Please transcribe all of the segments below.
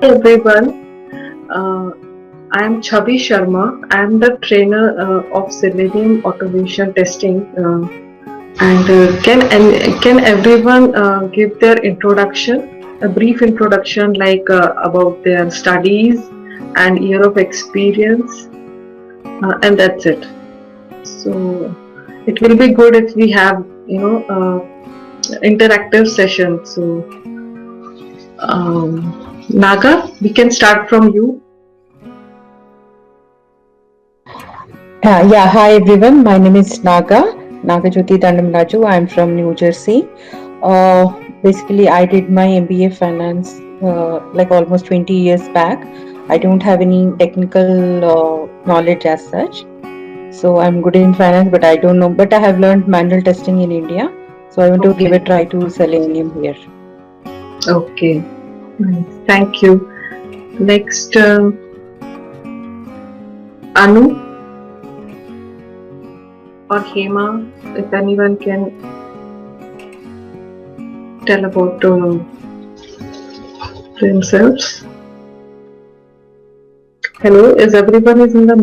Everyone. Uh, I am Chabi Sharma. I am the trainer of Selenium automation testing. And can everyone give their introduction, a brief introduction like about their studies and year of experience, and that's it. So it will be good if we have interactive session. So Naga, we can start from you. Yeah, hi everyone. My name is Nagajyoti Dandamraju. I'm from New Jersey. Basically, I did my MBA finance like almost 20 years back. I don't have any technical knowledge as such. So I'm good in finance, but I don't know. But I have learned manual testing in India. So I want to give Okay. a try to Selenium here. Okay. Nice. Thank you. Next, Anu or Hema, if anyone can tell about themselves. Hello, is everyone is in the?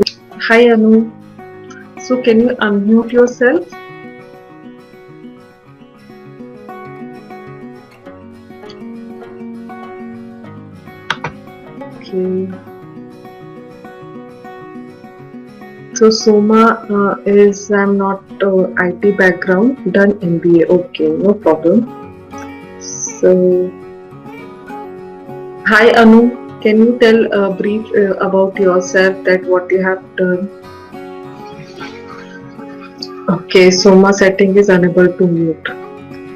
Hi Anu. So can you unmute yourself? Okay. So Soma is I'm not IT background, done MBA. Okay, no problem. So hi Anu, can you tell a brief about yourself that what you have done? Okay, Soma setting is unable to mute.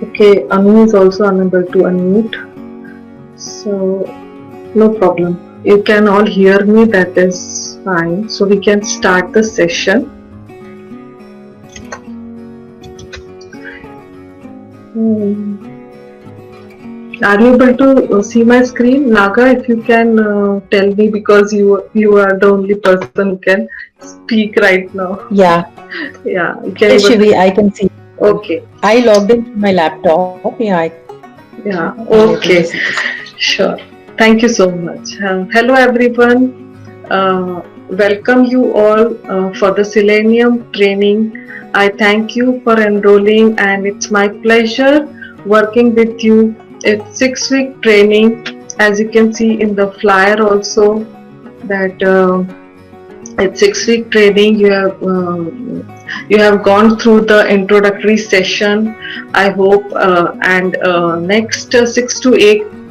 Okay, Anu is also unable to unmute. So no problem. You can all hear me, that is fine. So we can start the session. Are you able to see my screen? Naga, if you can tell me, because you are the only person who can speak right now. Yeah. Yeah, you can Yes, able Shivi, to. I can see. Okay. I logged into my laptop. Yeah, I'm able to okay. see this. Sure. Thank you so much. Hello, everyone. Welcome you all for the Selenium training. I thank you for enrolling, and it's my pleasure working with you. It's 6-week training, as you can see in the flyer also, that it's 6-week training. You have gone through the introductory session, I hope, and next 6 to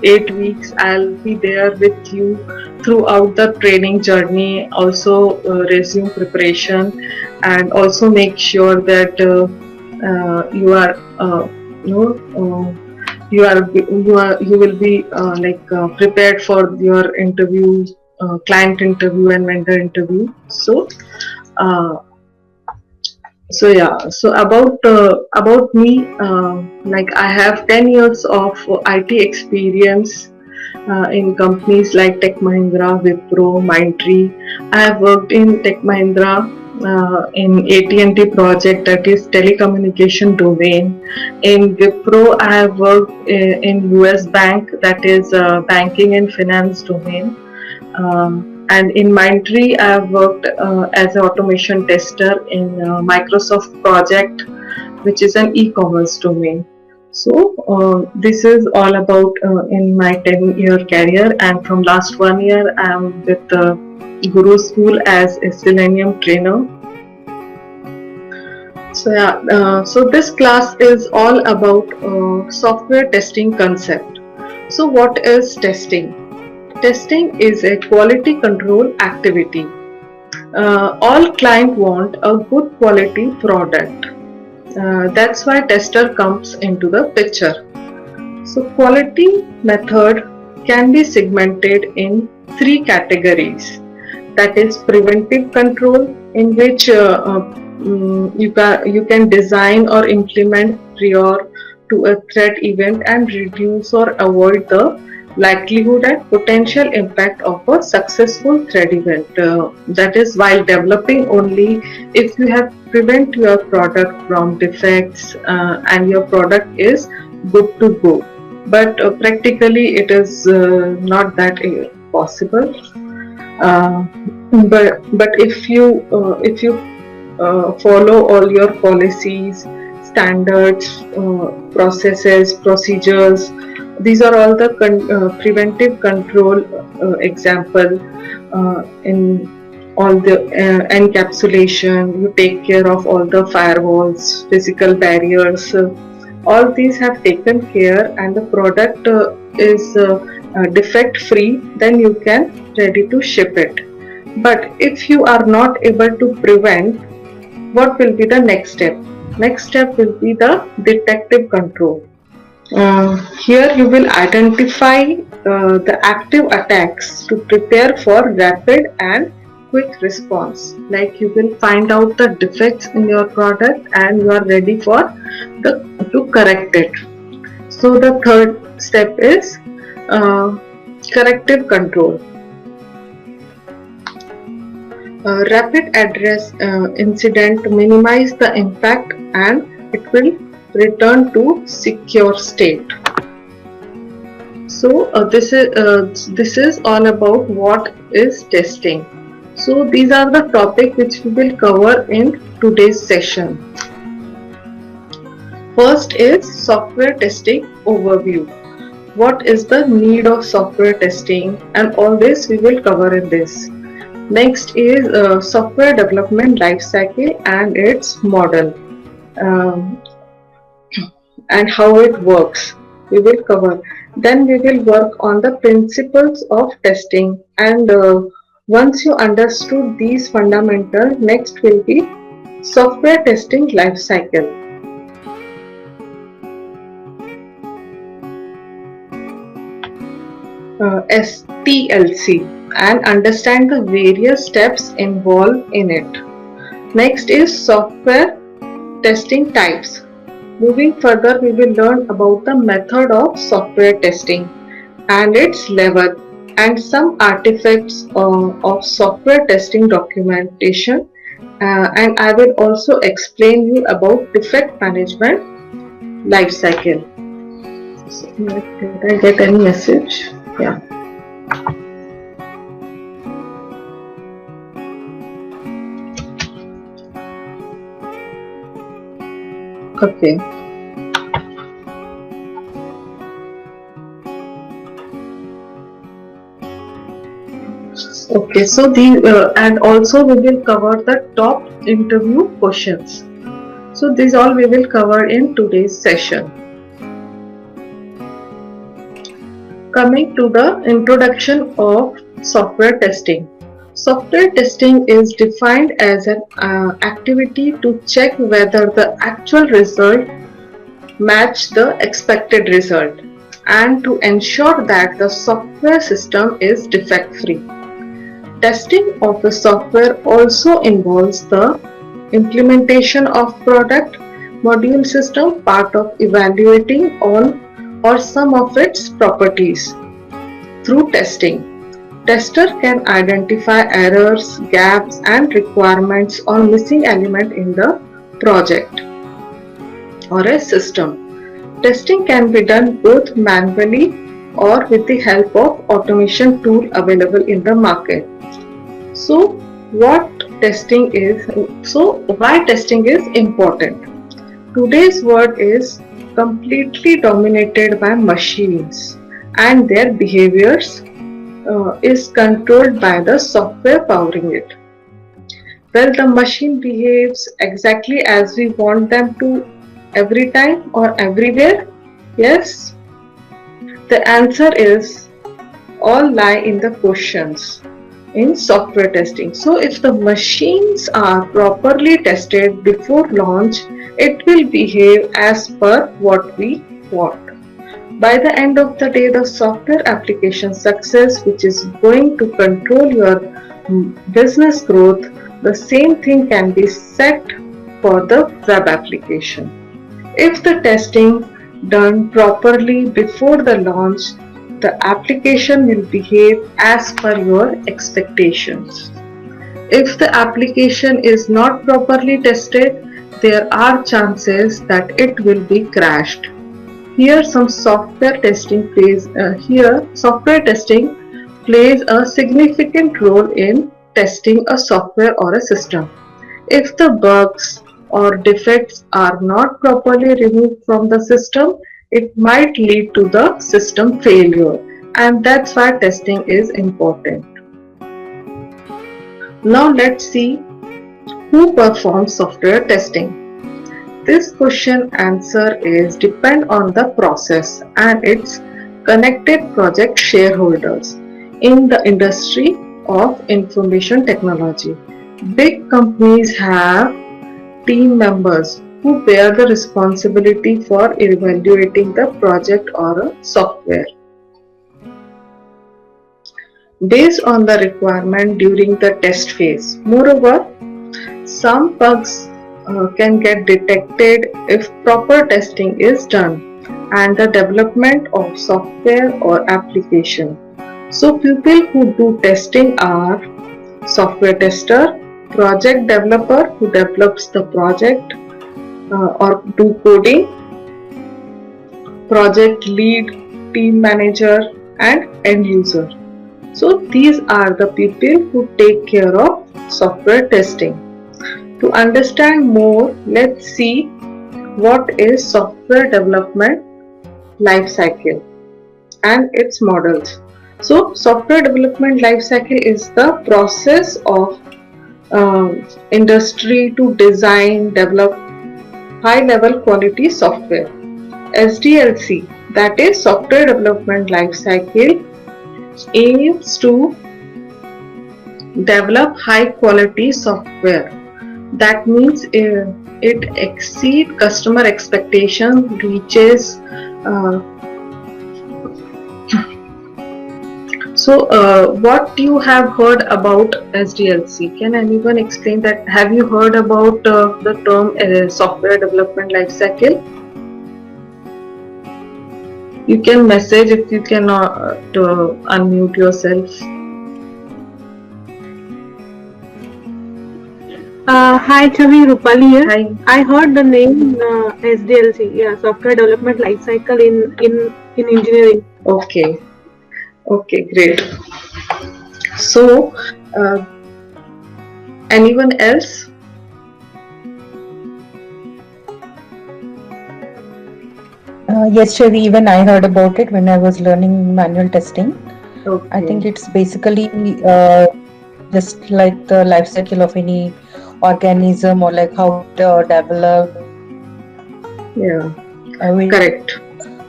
8 weeks I'll be there with you throughout the training journey, also resume preparation, and also make sure that you are you know you will be prepared for your interview, client interview and vendor interview. Uh, so about me, like I have 10 years of IT experience in companies like Tech Mahindra, Wipro, Mindtree. I have worked in Tech Mahindra in AT&T project, that is telecommunication domain. In Wipro, I have worked in US Bank, that is banking and finance domain. And in Mindtree, I have worked as an automation tester in Microsoft project, which is an e-commerce domain. So this is all about in my 10-year career, and from last 1 year I am with Guru School as a Selenium trainer. So this class is all about software testing concept. So what is testing? Testing is a quality control activity. All clients want a good quality product. That's why tester comes into the picture. So quality method can be segmented in 3 categories. That is preventive control, in which you can design or implement prior to a threat event and reduce or avoid the likelihood and potential impact of a successful threat event. That is while developing only if you have prevent your product from defects and your product is good to go. But practically it is not that possible. Uh, but if you follow all your policies, standards, processes, procedures, these are all the preventive control example in all the encapsulation. You take care of all the firewalls, physical barriers. All these have taken care, and the product is defect free. Then you can ready to ship it. But if you are not able to prevent, what will be the next step? Next step will be the detective control. Here you will identify the active attacks to prepare for rapid and quick response. Like you will find out the defects in your product and you are ready for to correct it. So the third step is corrective control. Rapid address incident, minimize the impact, and it will return to secure state. So this is all about what is testing. So these are the topic which we will cover in today's session. First is software testing overview. What is the need of software testing, and all this we will cover in this. Next is software development lifecycle and its model. And how it works we will cover. Then we will work on the principles of testing, and once you understood these fundamentals, next will be software testing life cycle. STLC, and understand the various steps involved in it. Next is software testing types. Moving further, we will learn about the method of software testing and its level, and some artifacts of software testing documentation, and I will also explain you about defect management life cycle. So, did I get any message? Yeah. Okay. Okay, so and also we will cover the top interview questions. So these all we will cover in today's session. Coming to the introduction of software testing. Software testing is defined as an activity to check whether the actual result match the expected result, and to ensure that the software system is defect free. Testing of the software also involves the implementation of product module system, part of evaluating all or some of its properties. Through testing, tester can identify errors, gaps, and requirements or missing element in the project or a system. Testing can be done both manually or with the help of automation tool available in the market. So what testing is? So why testing is important? Today's world is completely dominated by machines, and their behaviors is controlled by the software powering it. Well, the machine behaves exactly as we want them to every time or everywhere? Yes? The answer is all lie in the questions in software testing. So if the machines are properly tested before launch, it will behave as per what we want. By the end of the day, the software application success, which is going to control your business growth, the same thing can be set for the web application. If the testing done properly before the launch, the application will behave as per your expectations. If the application is not properly tested, there are chances that it will be crashed. Here some software testing plays a significant role in testing a software or a system. If the bugs or defects are not properly removed from the system, it might lead to the system failure, and that's why testing is important. Now let's see who performs software testing. This question answer is depend on the process and its connected project shareholders in the industry of information technology. Big companies have team members who bear the responsibility for evaluating the project or a software based on the requirement during the test phase. Moreover, some bugs can get detected if proper testing is done and the development of software or application. So people who do testing are software tester, project developer who develops the project or do coding, project lead, team manager and end user. So these are the people who take care of software testing. To understand more, let's see what is software development life cycle and its models. So software development life cycle is the process of industry to design, develop high level quality software. SDLC, that is software development life cycle, aims to develop high quality software. That means it exceeds customer expectation, reaches what you have heard about SDLC? Can anyone explain that? Have you heard about the term software development lifecycle? You can message if you cannot unmute yourself. Hi, Chavi, Rupali here. Hi. I heard the name SDLC, yeah, Software Development Lifecycle in engineering. Okay, great. So, anyone else? Yes, Chavi, even I heard about it when I was learning manual testing. Okay. I think it's basically just like the life cycle of any organism or like how it developed. Yeah, correct.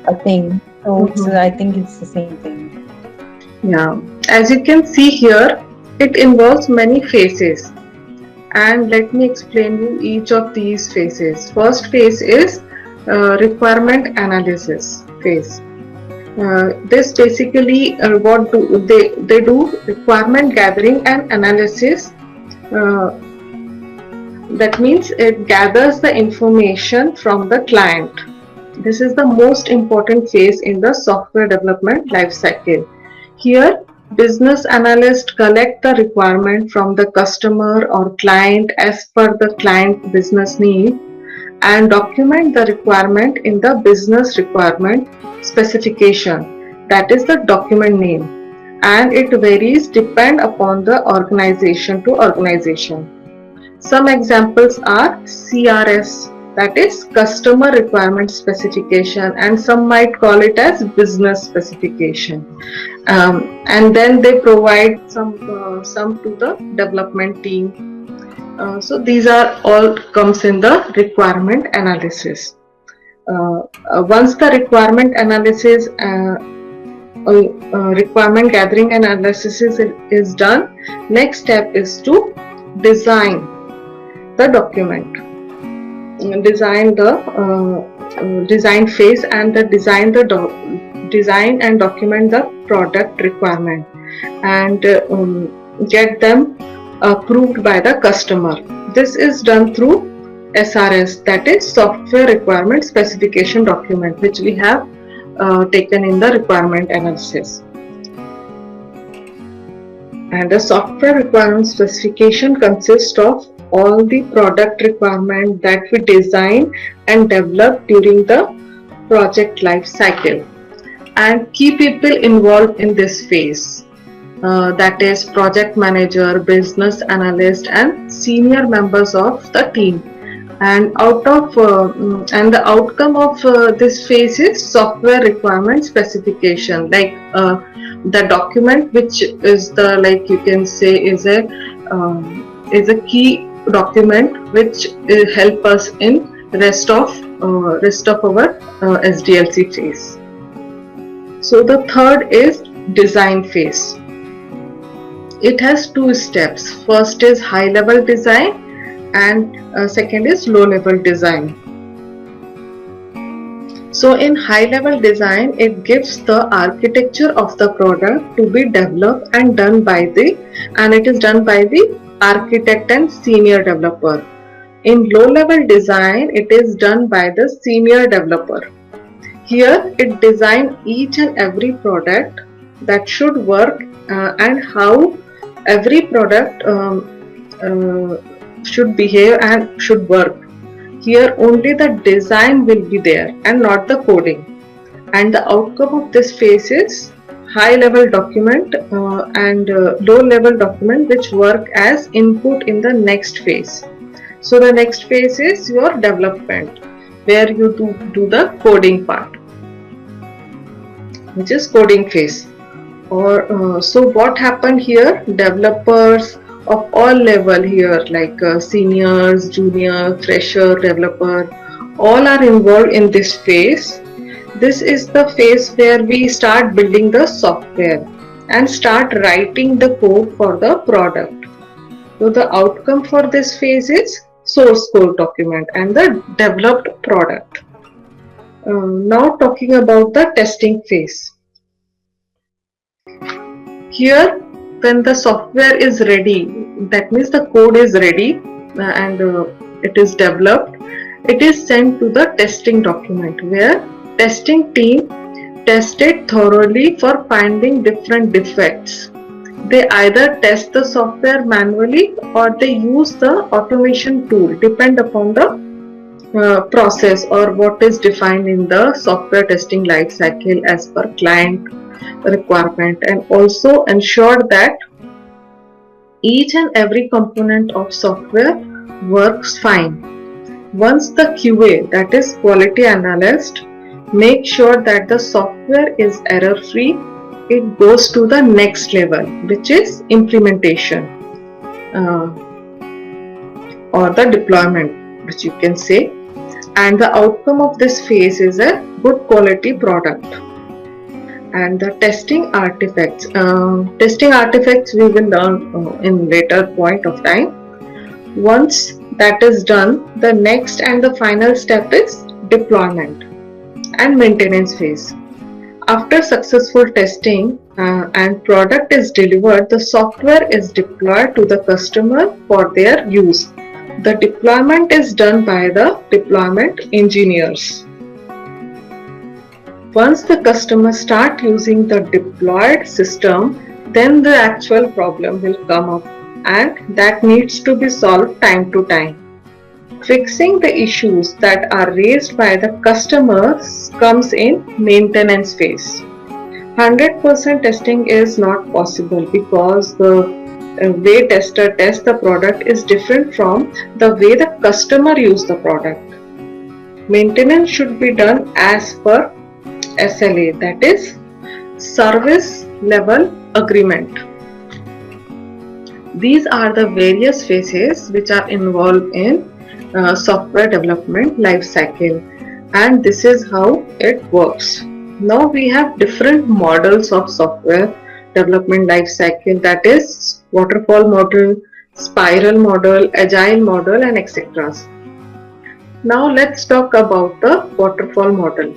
A thing. So I think it's the same thing. Yeah, as you can see here, it involves many phases. And let me explain you each of these phases. First phase is requirement analysis phase. This basically what do they do requirement gathering and analysis. That means it gathers the information from the client. This is the most important phase in the software development life cycle. Here, business analysts collect the requirement from the customer or client as per the client business need and document the requirement in the business requirement specification. That is the document name, and it varies depend upon the organization to organization. Some examples are CRS, that is customer requirement specification, and some might call it as business specification. And then they provide some to the development team. So these are all comes in the requirement analysis. Once the requirement analysis requirement gathering and analysis is done, next step is to design the document, design the design phase, and the design and document the product requirement and get them approved by the customer. This is done through SRS, that is software requirement specification document, which we have taken in the requirement analysis. And the software requirement specification consists of all the product requirement that we design and develop during the project life cycle. And key people involved in this phase. that is project manager, business analyst, and senior members of the team. And and the outcome of this phase is software requirement specification, like the document, which is the, like you can say, is a key document which help us in rest of our SDLC phase. So the third is design phase. It has two steps. First is high level design, and second is low level design. So in high level design, it gives the architecture of the product to be developed and it is done by the architect and senior developer. In low level design, it is done by the senior developer. Here it designs each and every product that should work and how every product should behave and should work. Here only the design will be there and not the coding. And the outcome of this phase is high level document and low level document, which work as input in the next phase. So the next phase is your development, where you do the coding part, which is coding phase. So what happened here? Developers of all level here, like seniors, junior, fresher, developer, all are involved in this phase. This is the phase where we start building the software and start writing the code for the product. So the outcome for this phase is source code document and the developed product. Now talking about the testing phase. Here, when the software is ready, that means the code is ready and it is developed, it is sent to the testing document, where testing team test it thoroughly for finding different defects. They either test the software manually or they use the automation tool, depend upon the process or what is defined in the software testing lifecycle as per client requirement, and also ensure that each and every component of software works fine. Once the QA, that is quality analyst, make sure that the software is error free, it goes to the next level, which is implementation or the deployment, which you can say. And the outcome of this phase is a good quality product. And the testing artifacts we will learn in later point of time. Once that is done, the next and the final step is deployment and maintenance phase. After successful testing and product is delivered, the software is deployed to the customer for their use. The deployment is done by the deployment engineers. Once the customer start using the deployed system, then the actual problem will come up, and that needs to be solved time to time. Fixing the issues that are raised by the customers comes in maintenance phase. 100% testing is not possible because the way tester tests the product is different from the way the customer use the product. Maintenance should be done as per SLA, that is service level agreement. These are the various phases which are involved in software development life cycle, and this is how it works. Now we have different models of software development life cycle, that is waterfall model, spiral model, agile model, and etc. Now let's talk about the waterfall model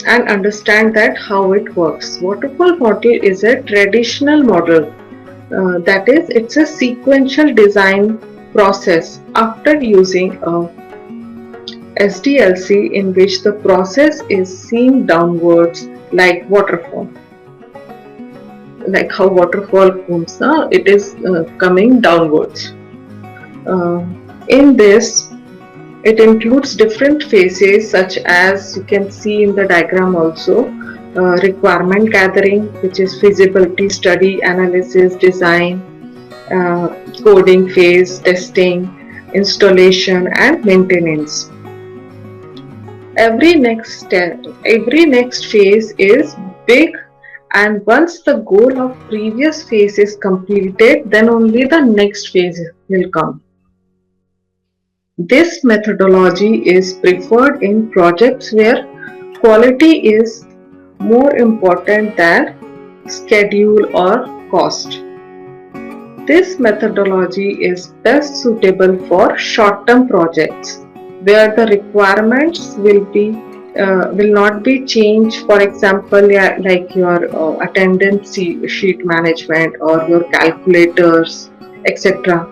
and understand that how it works. Waterfall model is a traditional model, that is, it's a sequential design process after using a SDLC in which the process is seen downwards like waterfall. Like how waterfall comes, it is coming downwards. In this, it includes different phases, such as you can see in the diagram also. requirement gathering, which is feasibility study, analysis, design, uh, coding phase, testing, installation, and maintenance. Every next phase is big, and once the goal of previous phase is completed, then only the next phase will come. This methodology is preferred in projects where quality is more important than schedule or cost. This methodology is best suitable for short-term projects where the requirements will not be changed. For example, yeah, like your attendance sheet management or your calculators, etc.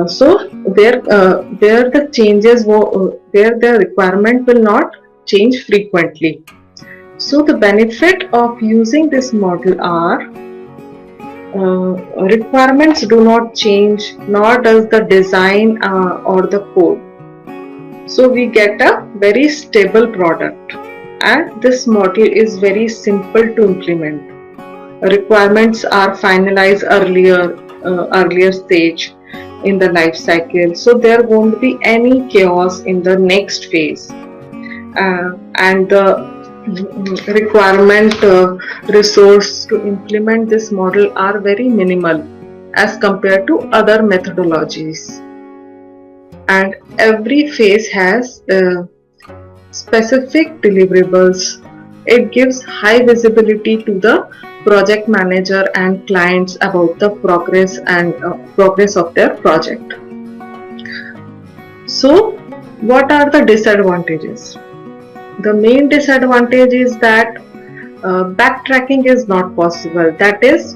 So there the where the requirement will not change frequently. So the benefit of using this model are requirements do not change, nor does the design or the code. So we get a very stable product, and this model is very simple to implement. Requirements are finalized earlier stage in the life cycle, so there won't be any chaos in the next phase, and the requirement resource to implement this model are very minimal as compared to other methodologies, and every phase has specific deliverables. It gives high visibility to the project manager and clients about the progress of their project. So, what are the disadvantages? The main disadvantage is that backtracking is not possible. That is,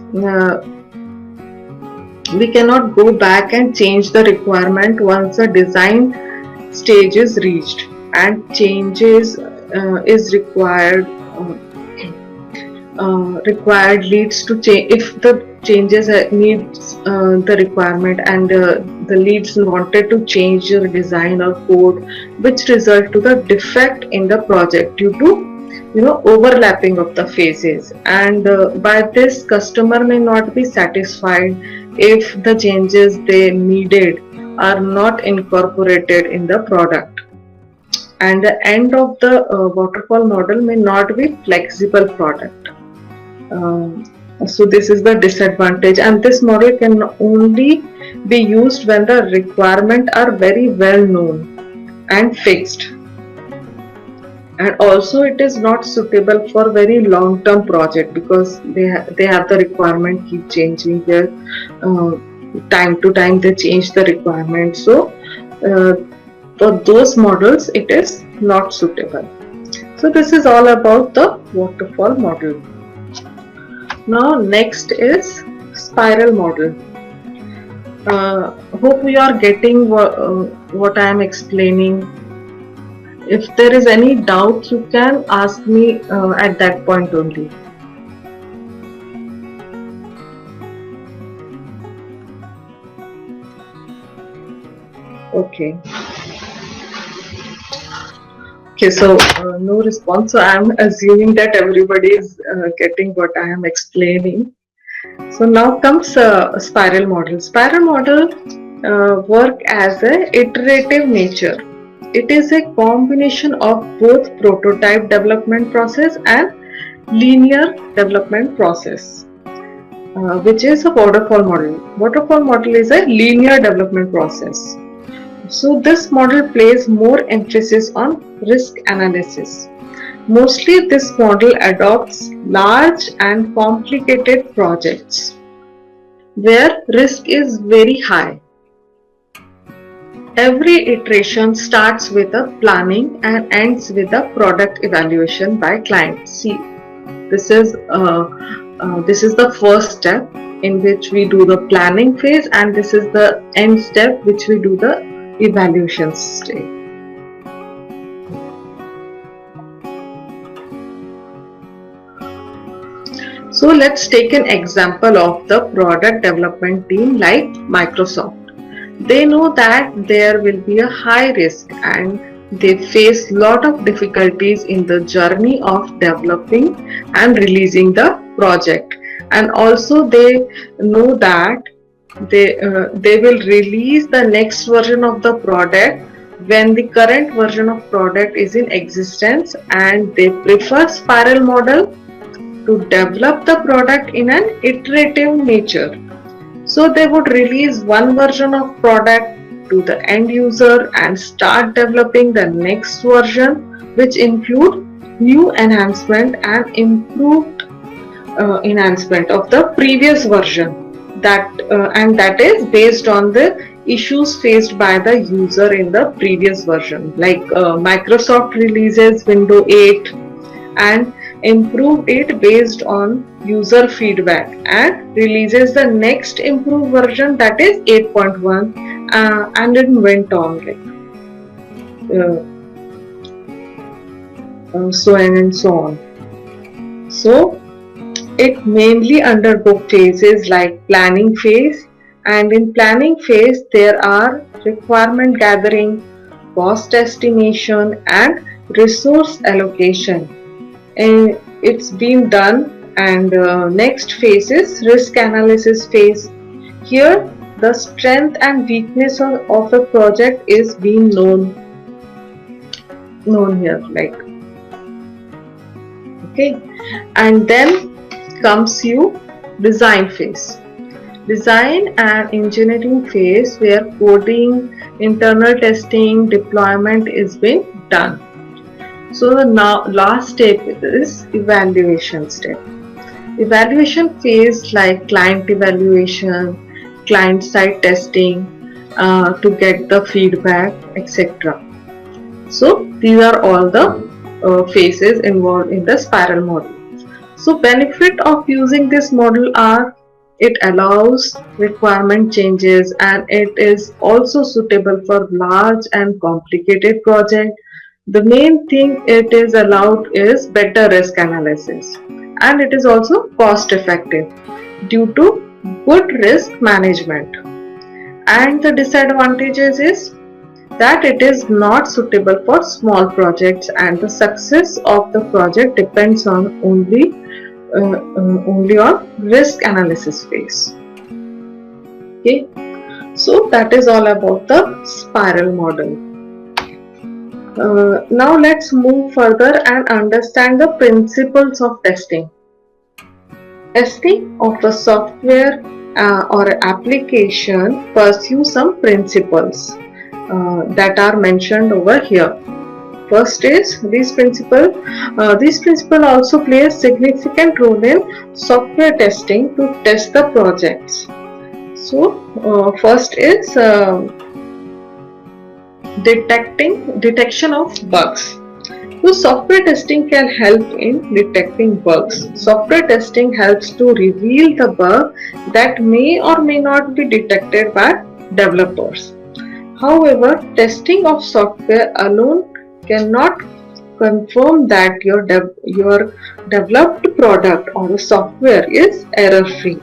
we cannot go back and change the requirement once the design stage is reached, and changes is required. Required leads to change if the changes needs the requirement, and the leads wanted to change your design or code, which result to the defect in the project due to overlapping of the phases, and by this customer may not be satisfied if the changes they needed are not incorporated in the product, and the end of the waterfall model may not be flexible product. So this is the disadvantage, and this model can only be used when the requirements are very well known and fixed, and also it is not suitable for very long term project because they have the requirement keep changing their time to time, they change the requirement. So for those models it is not suitable. So this is all about the waterfall model. Now next is spiral model. Hope you are getting what I am explaining. If there is any doubt, you can ask me at that point only. Okay. Okay, so no response. So I am assuming that everybody is getting what I am explaining. So now comes spiral model. Spiral model work as a iterative nature. It is a combination of both prototype development process and linear development process, which is a waterfall model. Waterfall model is a linear development process. So this model places more emphasis on risk analysis. Mostly this model adopts large and complicated projects where risk is very high. Every iteration starts with a planning and ends with a product evaluation by client. See, this is the first step in which we do the planning phase, and this is the end step which we do the evaluation stage. So let's take an example of the product development team like Microsoft. They know that there will be a high risk and they face lot of difficulties in the journey of developing and releasing the project, and also they know that they will release the next version of the product when the current version of product is in existence, and they prefer spiral model to develop the product in an iterative nature. So they would release one version of product to the end user and start developing the next version, which include new enhancement and improved enhancement of the previous version, and that is based on the issues faced by the user in the previous version. Like Microsoft releases Windows 8 and improved it based on user feedback and releases the next improved version, that is 8.1, and it went on like so on and so on. So it mainly undergo phases like planning phase, and in planning phase there are requirement gathering, cost estimation and resource allocation. And it's been done, and next phase is risk analysis phase. Here the strength and weakness of a project is being known here, like, okay. And then comes you design phase. Design and engineering phase, where coding, internal testing, deployment is being done. So the now last step is evaluation step. Evaluation phase like client evaluation, client side testing to get the feedback, etc. So these are all the phases involved in the spiral model. So benefit of using this model are it allows requirement changes, and it is also suitable for large and complicated projects. The main thing it is allowed is better risk analysis, and it is also cost effective due to good risk management. And the disadvantages is that it is not suitable for small projects, and the success of the project depends on only on risk analysis phase. Okay, so that is all about the spiral model. Now let's move further and understand the principles of testing. Testing of a software or application pursue some principles that are mentioned over here. First is these principles also play a significant role in software testing to test the projects. So first is detection of bugs. So software testing can help in detecting bugs. Software testing helps to reveal the bug that may or may not be detected by developers. However, testing of software alone cannot confirm that your developed product or software is error-free.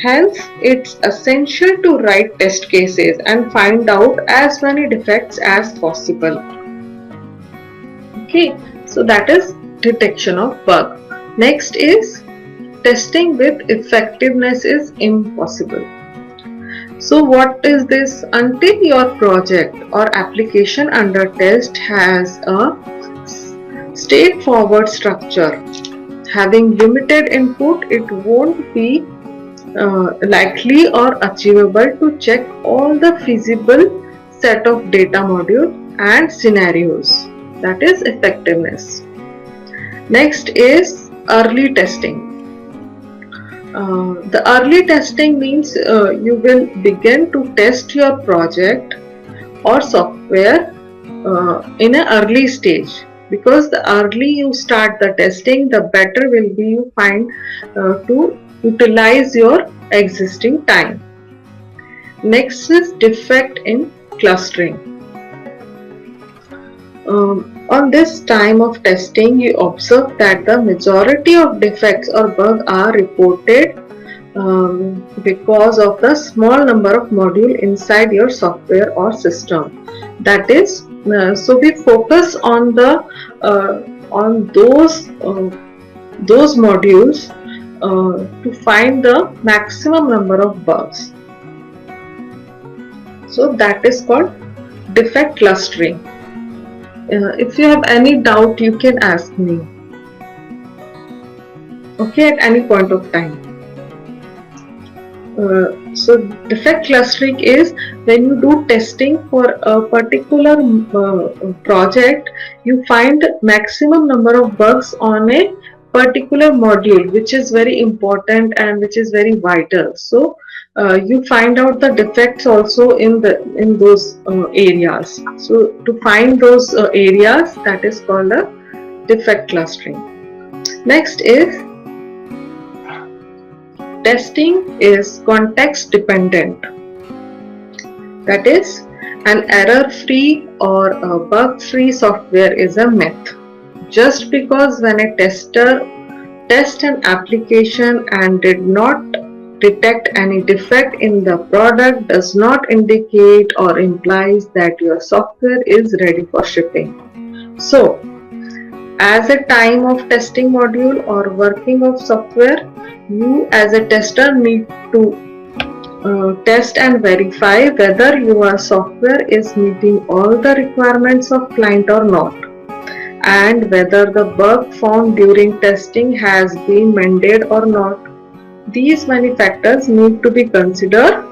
Hence, it's essential to write test cases and find out as many defects as possible. Okay, so that is detection of bug. Next is testing with effectiveness is impossible. So what is this? Until your project or application under test has a straightforward structure, having limited input, it won't be likely or achievable to check all the feasible set of data module and scenarios. That is effectiveness. Next is early testing. The early testing means you will begin to test your project or software in an early stage, because the early you start the testing, the better will be you find to utilize your existing time. Next is defect in clustering. On this time of testing, you observe that the majority of defects or bugs are reported because of the small number of modules inside your software or system. That is, So we focus on the on those modules to find the maximum number of bugs. So that is called defect clustering. If you have any doubt, you can ask me. Okay, at any point of time. So defect clustering is when you do testing for a particular project, you find maximum number of bugs on a particular module, which is very important and which is very vital. So you find out the defects also in those areas. So to find those areas, that is called a defect clustering. Next is testing is context dependent. That is, an error-free or a bug-free software is a myth. Just because when a tester tests an application and did not detect any defect in the product does not indicate or implies that your software is ready for shipping. So, as a time of testing module or working of software, you as a tester need to test and verify whether your software is meeting all the requirements of client or not, and whether the bug found during testing has been mended or not. These many factors need to be considered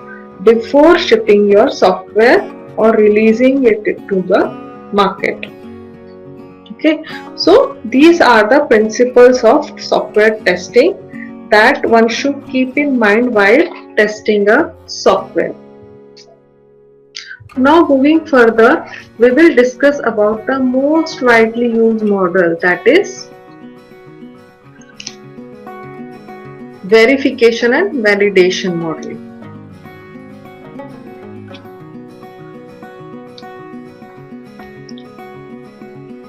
before shipping your software or releasing it to the market. Okay, so these are the principles of software testing that one should keep in mind while testing a software. Now moving further, we will discuss about the most widely used model, that is verification and validation model.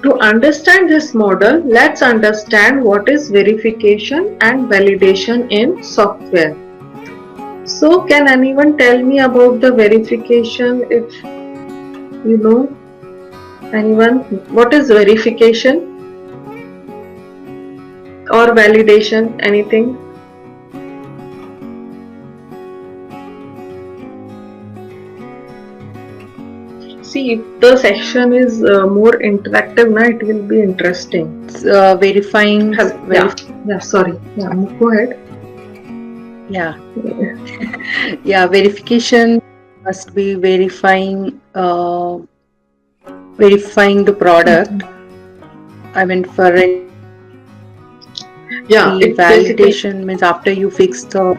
To understand this model, let's understand what is verification and validation in software. So, can anyone tell me about the verification? If you know, anyone, what is verification or validation? Anything? See, if the section is more interactive, now it will be interesting. Verifying. Sorry. Yeah, go ahead. Yeah. Yeah, verification must be verifying the product. I mean, for validation means after you fix the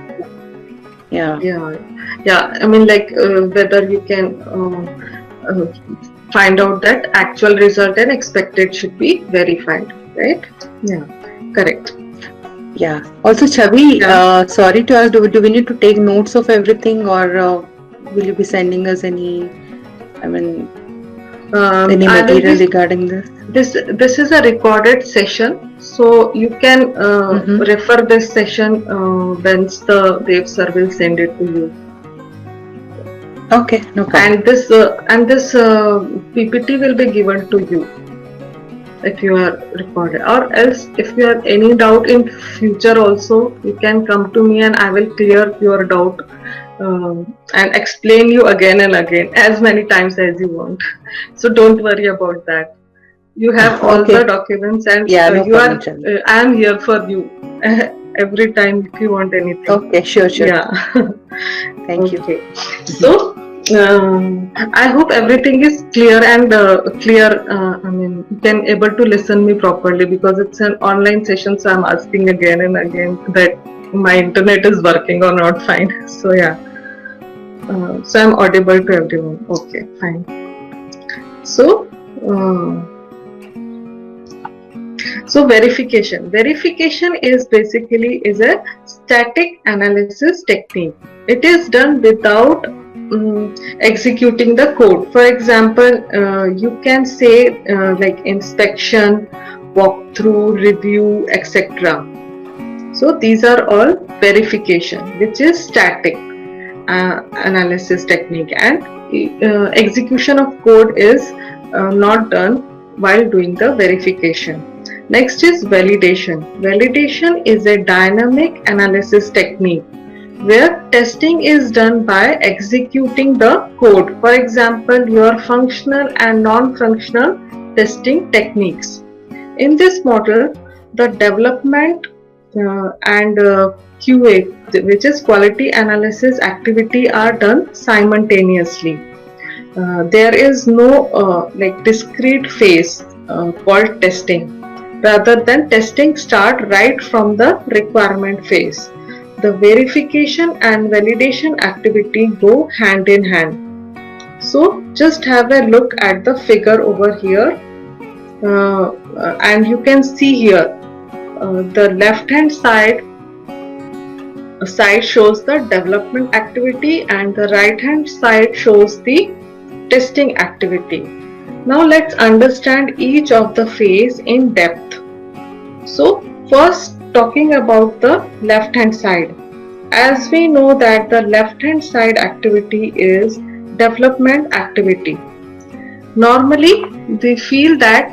I mean, like whether you can find out that actual result and expected should be verified, right? Yeah, correct. Yeah. Also, Chavi, sorry to ask, do we need to take notes of everything, or will you be sending us any, any material regarding this? This is a recorded session, so you can refer this session once the web sir will send it to you. Okay, no problem. And this PPT will be given to you if you are recorded, or else if you have any doubt in future also, you can come to me and I will clear your doubt and explain you again and again as many times as you want. So don't worry about that. You have all the documents, and I am here for you every time if you want anything. Okay, sure. Yeah. Thank you. So I hope everything is clear and clear. I mean, you can able to listen me properly, because it's an online session, so I'm asking again and again that my internet is working or not fine. So yeah, so I'm audible to everyone. Okay, fine. So verification is basically a static analysis technique. It is done without executing the code. For example, you can say like inspection, walkthrough, review, etc. So these are all verification, which is static analysis technique, and execution of code is not done while doing the verification. Next is validation. Validation is a dynamic analysis technique where testing is done by executing the code. For example, your functional and non-functional testing techniques. In this model, the development and QA, which is quality analysis activity, are done simultaneously. There is no like discrete phase called testing. Rather than testing start right from the requirement phase. The verification and validation activity go hand in hand. So just have a look at the figure over here, and you can see here the left hand side shows the development activity and the right hand side shows the testing activity. Now let's understand each of the phase in depth. So first, talking about the left hand side. As we know that the left hand side activity is development activity. Normally we feel that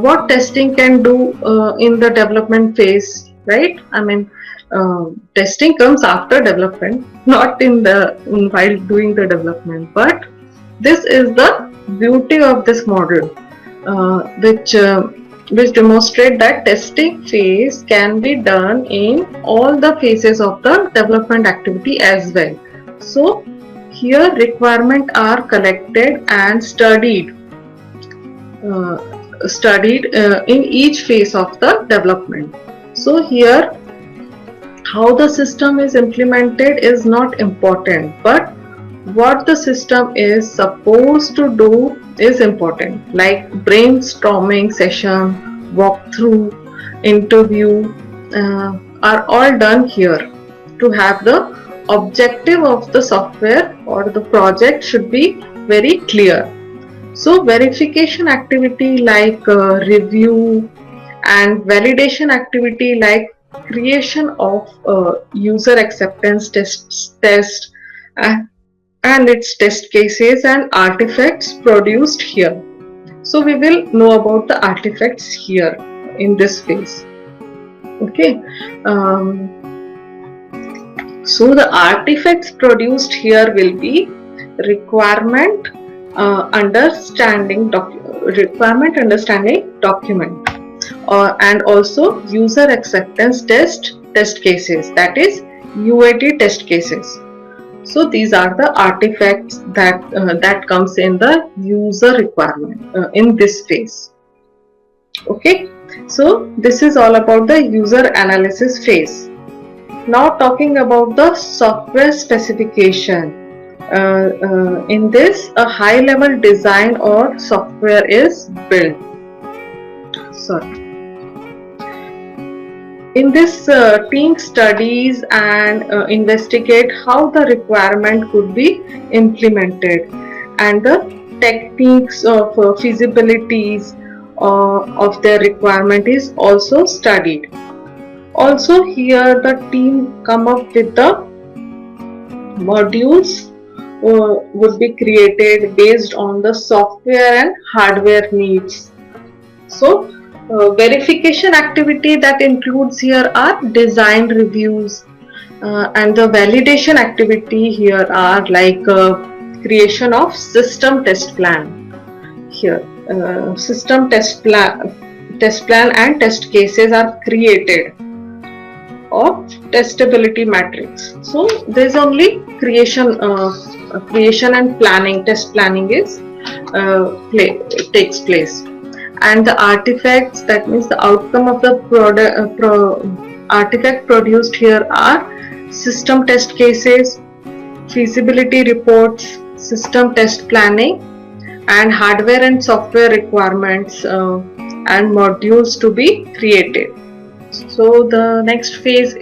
what testing can do in the development phase, right? I mean, testing comes after development, not while doing the development. But this is the beauty of this model, which demonstrate that testing phase can be done in all the phases of the development activity as well. So here requirements are collected and studied in each phase of the development. So here how the system is implemented is not important, but what the system is supposed to do is important, like brainstorming session, walkthrough, interview are all done here to have the objective of the software or the project should be very clear. So verification activity like review and validation activity like creation of user acceptance test and its test cases and artifacts produced here. So we will know about the artifacts here in this phase. Okay. So the artifacts produced here will be requirement understanding document and also user acceptance test cases, that is UAT test cases. So these are the artifacts that comes in the user requirement in this phase. Okay, so this is all about the user analysis phase. Now talking about the software specification. In this, a high level design or software is built. Sorry. In this, team studies and investigate how the requirement could be implemented and the techniques of feasibilities of their requirement is also studied. Also here the team come up with the modules would be created based on the software and hardware needs. So verification activity that includes here are design reviews and the validation activity here are like creation of system test plan. Here system test plan and test cases are created of testability matrix. So there is only creation and planning, test planning is takes place. And the artifacts, that means the outcome of the artifact produced here are system test cases, feasibility reports, system test planning, and hardware and software requirements and modules to be created. So the next phase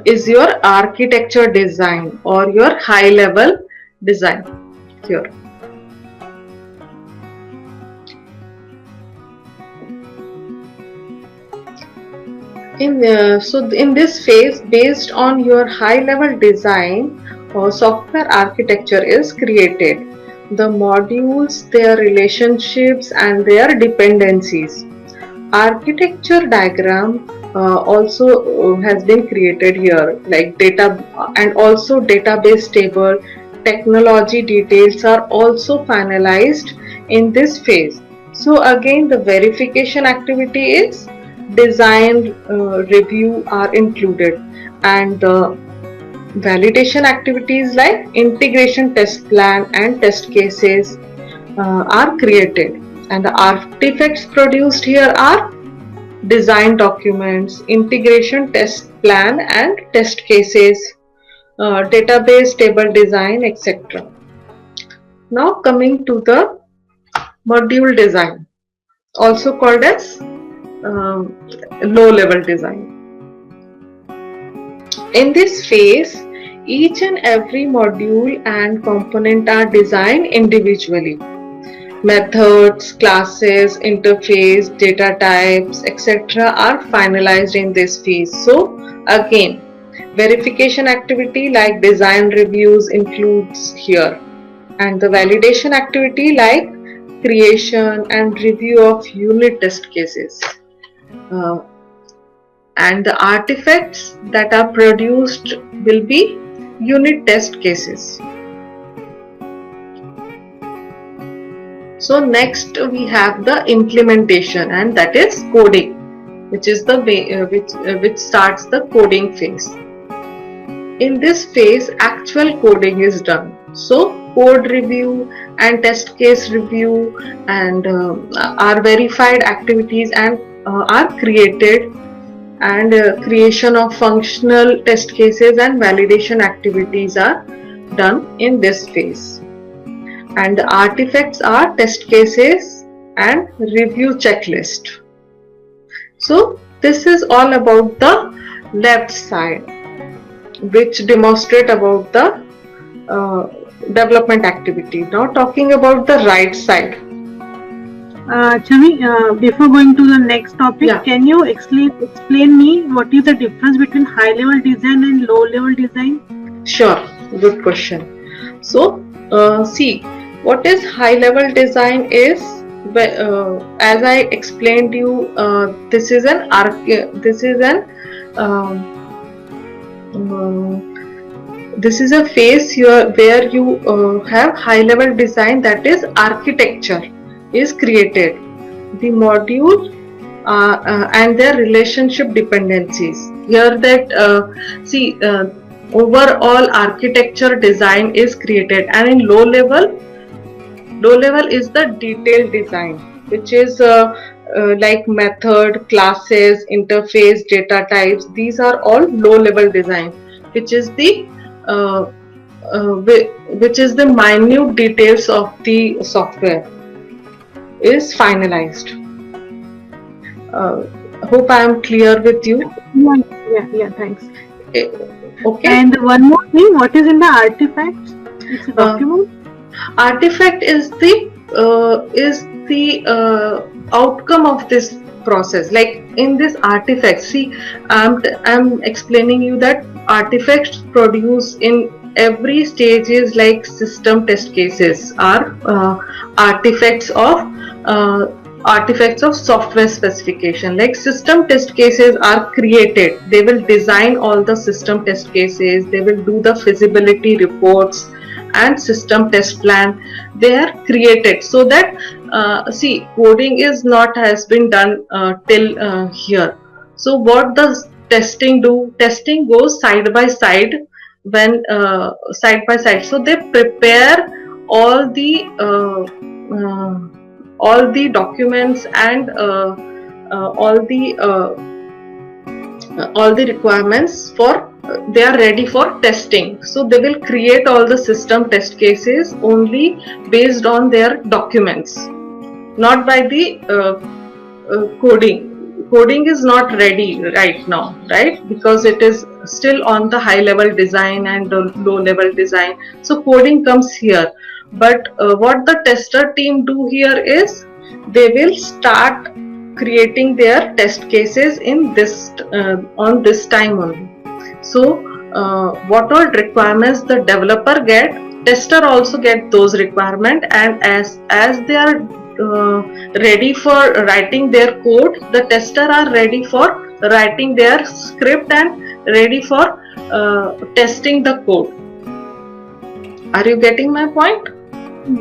is your architecture design or your high level design here. In this phase, based on your high level design, software architecture is created. The modules, their relationships, and their dependencies. Architecture diagram also has been created here, like data and also database table. Technology details are also finalized in this phase. So again, the verification activity is design review are included, and the validation activities like integration test plan and test cases are created, and the artifacts produced here are design documents, integration test plan and test cases, database table design, etc. Now coming to the module design, also called as low level design. In this phase, each and every module and component are designed individually. Methods, classes, interface, data types, etc. are finalized in this phase. So again, verification activity like design reviews includes here, and the validation activity like creation and review of unit test cases. And the artifacts that are produced will be unit test cases. So next we have the implementation, and that is coding, which is the way which starts the coding phase. In this phase, actual coding is done. So code review and test case review and are verified activities and are created, and creation of functional test cases and validation activities are done in this phase. And the artifacts are test cases and review checklist. So this is all about the left side, which demonstrate about the development activity. Now talking about the right side. Chami, before going to the next topic, Yeah. can you explain me what is the difference between high level design and low level design? Sure, good question. So see, what is high level design is, as I explained you, this is an this is a phase here where you have high level design, that is architecture is created, the module and their relationship dependencies. Here that overall architecture design is created, and in low level is the detailed design, which is like method, classes, interface, data types. These are all low level design, which is the minute details of the software is finalized. Hope I am clear with you. Yeah, thanks. Okay. And one more thing, what is in the artifacts? It's a document. Artifact is the outcome of this process. Like in this artifact, see, I'm explaining you that artifacts produced in every stage is like system test cases are artifacts of software specification. Like system test cases are created, they will design all the system test cases, they will do the feasibility reports and system test plan. They are created so that see, coding is not has been done till here. So what does testing do? Testing goes side by side, when side by side. So they prepare all the documents and all the requirements for they are ready for testing. So they will create all the system test cases only based on their documents, not by the coding is not ready right now, right? Because it is still on the high level design and the low level design. So coding comes here, but what the tester team do here is they will start creating their test cases in this on this time only. So what all requirements the developer get, tester also get those requirements, and as they are ready for writing their code, the tester are ready for writing their script and ready for testing the code. Are you getting my point?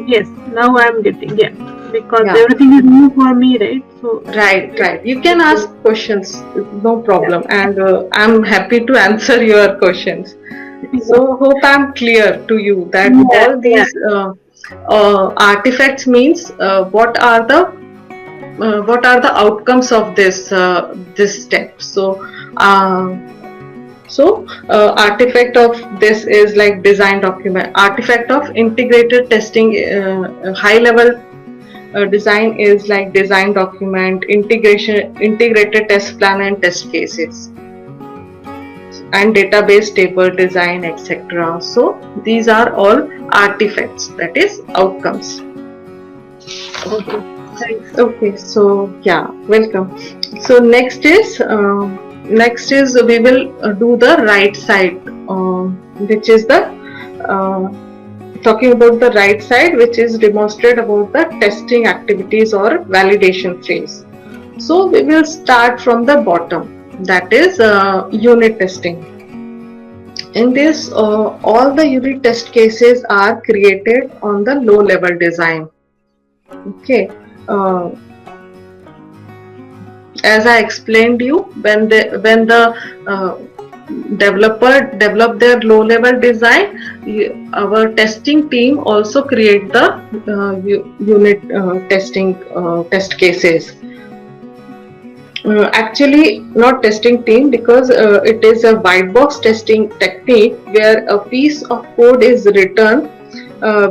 Yes, now I'm getting, yeah, because Yeah. everything is new for me, right? So Right. You can ask questions, no problem, and I'm happy to answer your questions. So hope I'm clear to you that Yeah, all these artifacts means what are the outcomes of this step. Artifact of this is like design document. Artifact of integrated testing, high level design is like design document, integrated test plan and test cases, and database table design, etc. So these are all artifacts, that is outcomes. okay, thanks. Okay, so yeah, welcome. So next is we will do the right side, which is the talking about the right side, which is demonstrate about the testing activities or validation phase. So we will start from the bottom, that is unit testing. In this, all the unit test cases are created on the low level design. Okay. As I explained you, when the developer develop their low level design, our testing team also create the unit testing test cases. Actually not testing team, because it is a white box testing technique where a piece of code is written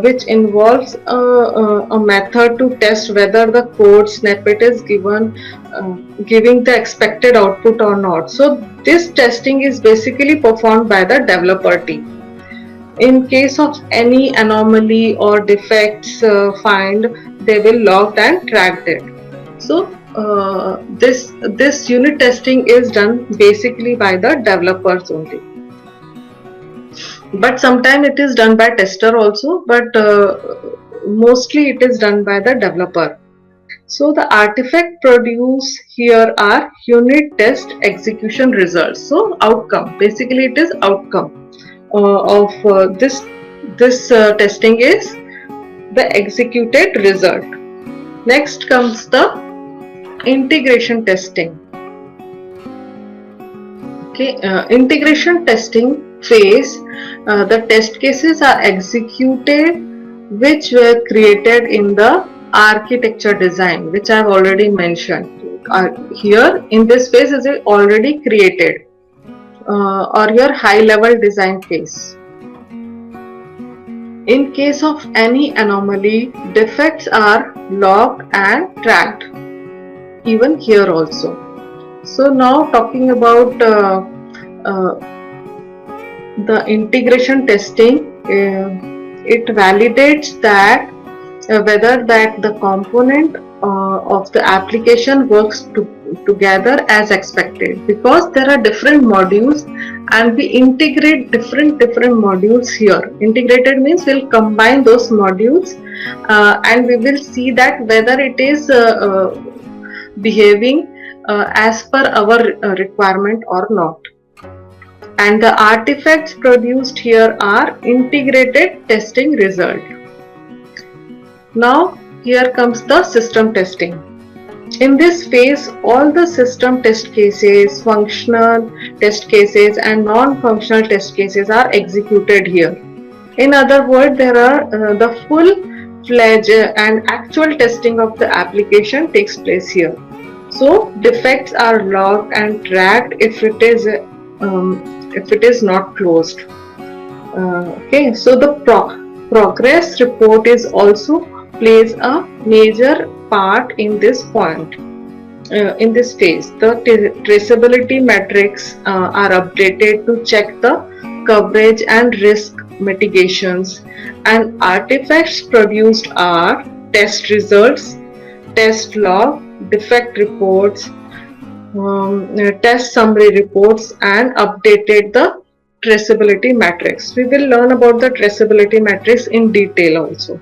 which involves a method to test whether the code snippet is giving the expected output or not. So this testing is basically performed by the developer team. In case of any anomaly or defects find, they will log and track it. So this unit testing is done basically by the developers only, but sometimes it is done by tester also, but mostly it is done by the developer. So the artifact produced here are unit test execution results. So outcome, basically it is outcome of this testing is the executed result. Next comes the integration testing. Okay, integration testing phase, the test cases are executed which were created in the architecture design, which I have already mentioned. Here in this phase is already created, or your high level design phase. In case of any anomaly, defects are logged and tracked, even here also. So now talking about the integration testing, it validates that whether that the component of the application works together as expected, because there are different modules and we integrate different modules here. Integrated means we'll combine those modules and we will see that whether it is behaving as per our requirement or not. And the artifacts produced here are integrated testing result. Now here comes the system testing. In this phase, all the system test cases, functional test cases and non-functional test cases are executed here. In other words, there are the full-fledged and actual testing of the application takes place here. So defects are logged and tracked if it is not closed. Okay, so the progress report is also plays a major part in this point. In this phase, the traceability metrics are updated to check the coverage and risk mitigations, and artifacts produced are test results, test log, defect reports, test summary reports, and updated the traceability matrix. We will learn about the traceability matrix in detail also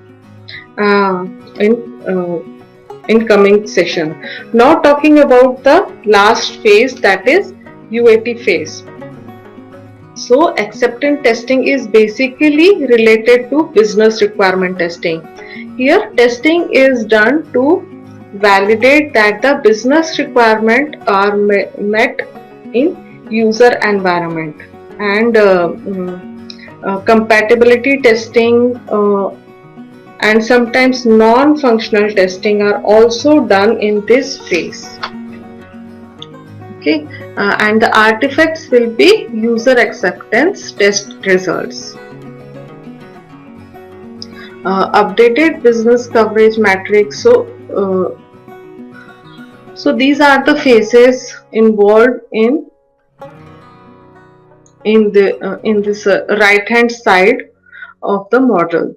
in coming session. Now talking about the last phase, that is UAT phase. So acceptance testing is basically related to business requirement testing. Here testing is done to validate that the business requirement are met in user environment, and compatibility testing and sometimes non-functional testing are also done in this phase. Okay, and the artifacts will be user acceptance test results. Updated business coverage matrix. So these are the phases involved in this right hand side of the model.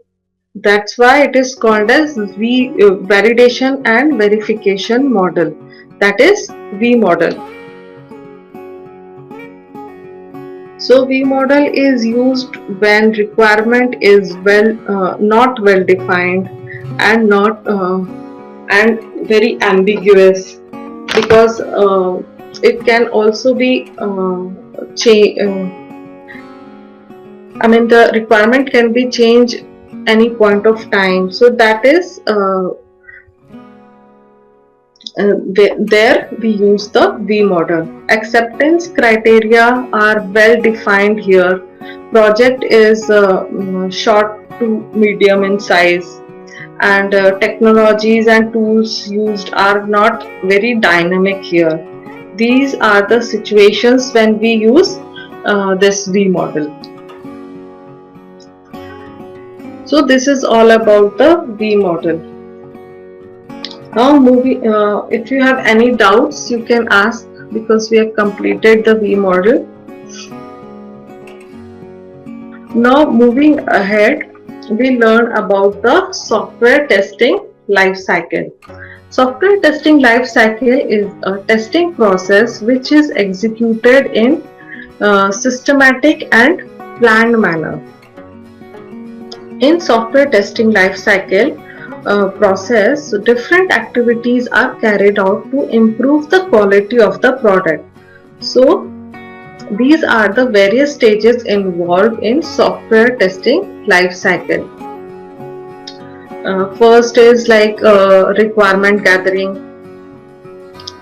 That's why it is called as validation and verification model, that is V model. So V model is used when requirement is not well defined and and very ambiguous, because it can also be the requirement can be changed any point of time. So that is there we use the V model. Acceptance criteria are well defined here. Project is short to medium in size, and technologies and tools used are not very dynamic here. These are the situations when we use this V model. So this is all about the V model. Now if you have any doubts, you can ask, because we have completed the V model. Now moving ahead, we learn about the software testing life cycle. Software testing life cycle is a testing process which is executed in systematic and planned manner. In software testing life cycle process, different activities are carried out to improve the quality of the product. So these are the various stages involved in software testing life cycle. First is like requirement gathering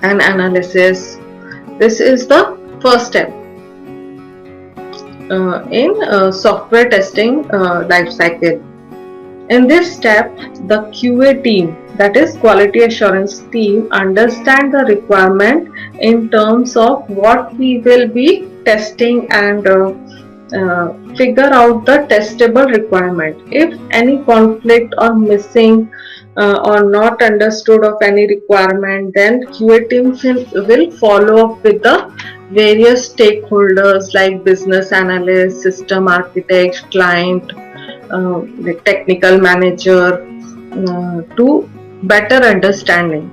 and analysis. This is the first step in software testing life cycle. In this step, the QA team, that is quality assurance team, understand the requirement in terms of what we will be testing and figure out the testable requirement. If any conflict or missing or not understood of any requirement, then QA team will follow up with the various stakeholders like business analyst, system architect, client, the technical manager, to better understanding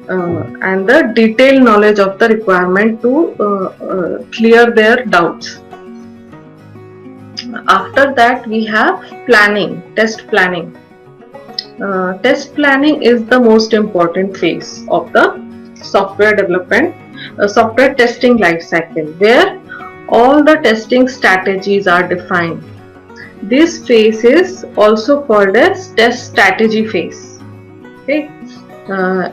and the detailed knowledge of the requirement to clear their doubts. After that, we have planning, test planning. Test planning is the most important phase of the software development, software testing life cycle, where all the testing strategies are defined. This phase is also called as test strategy phase. Okay.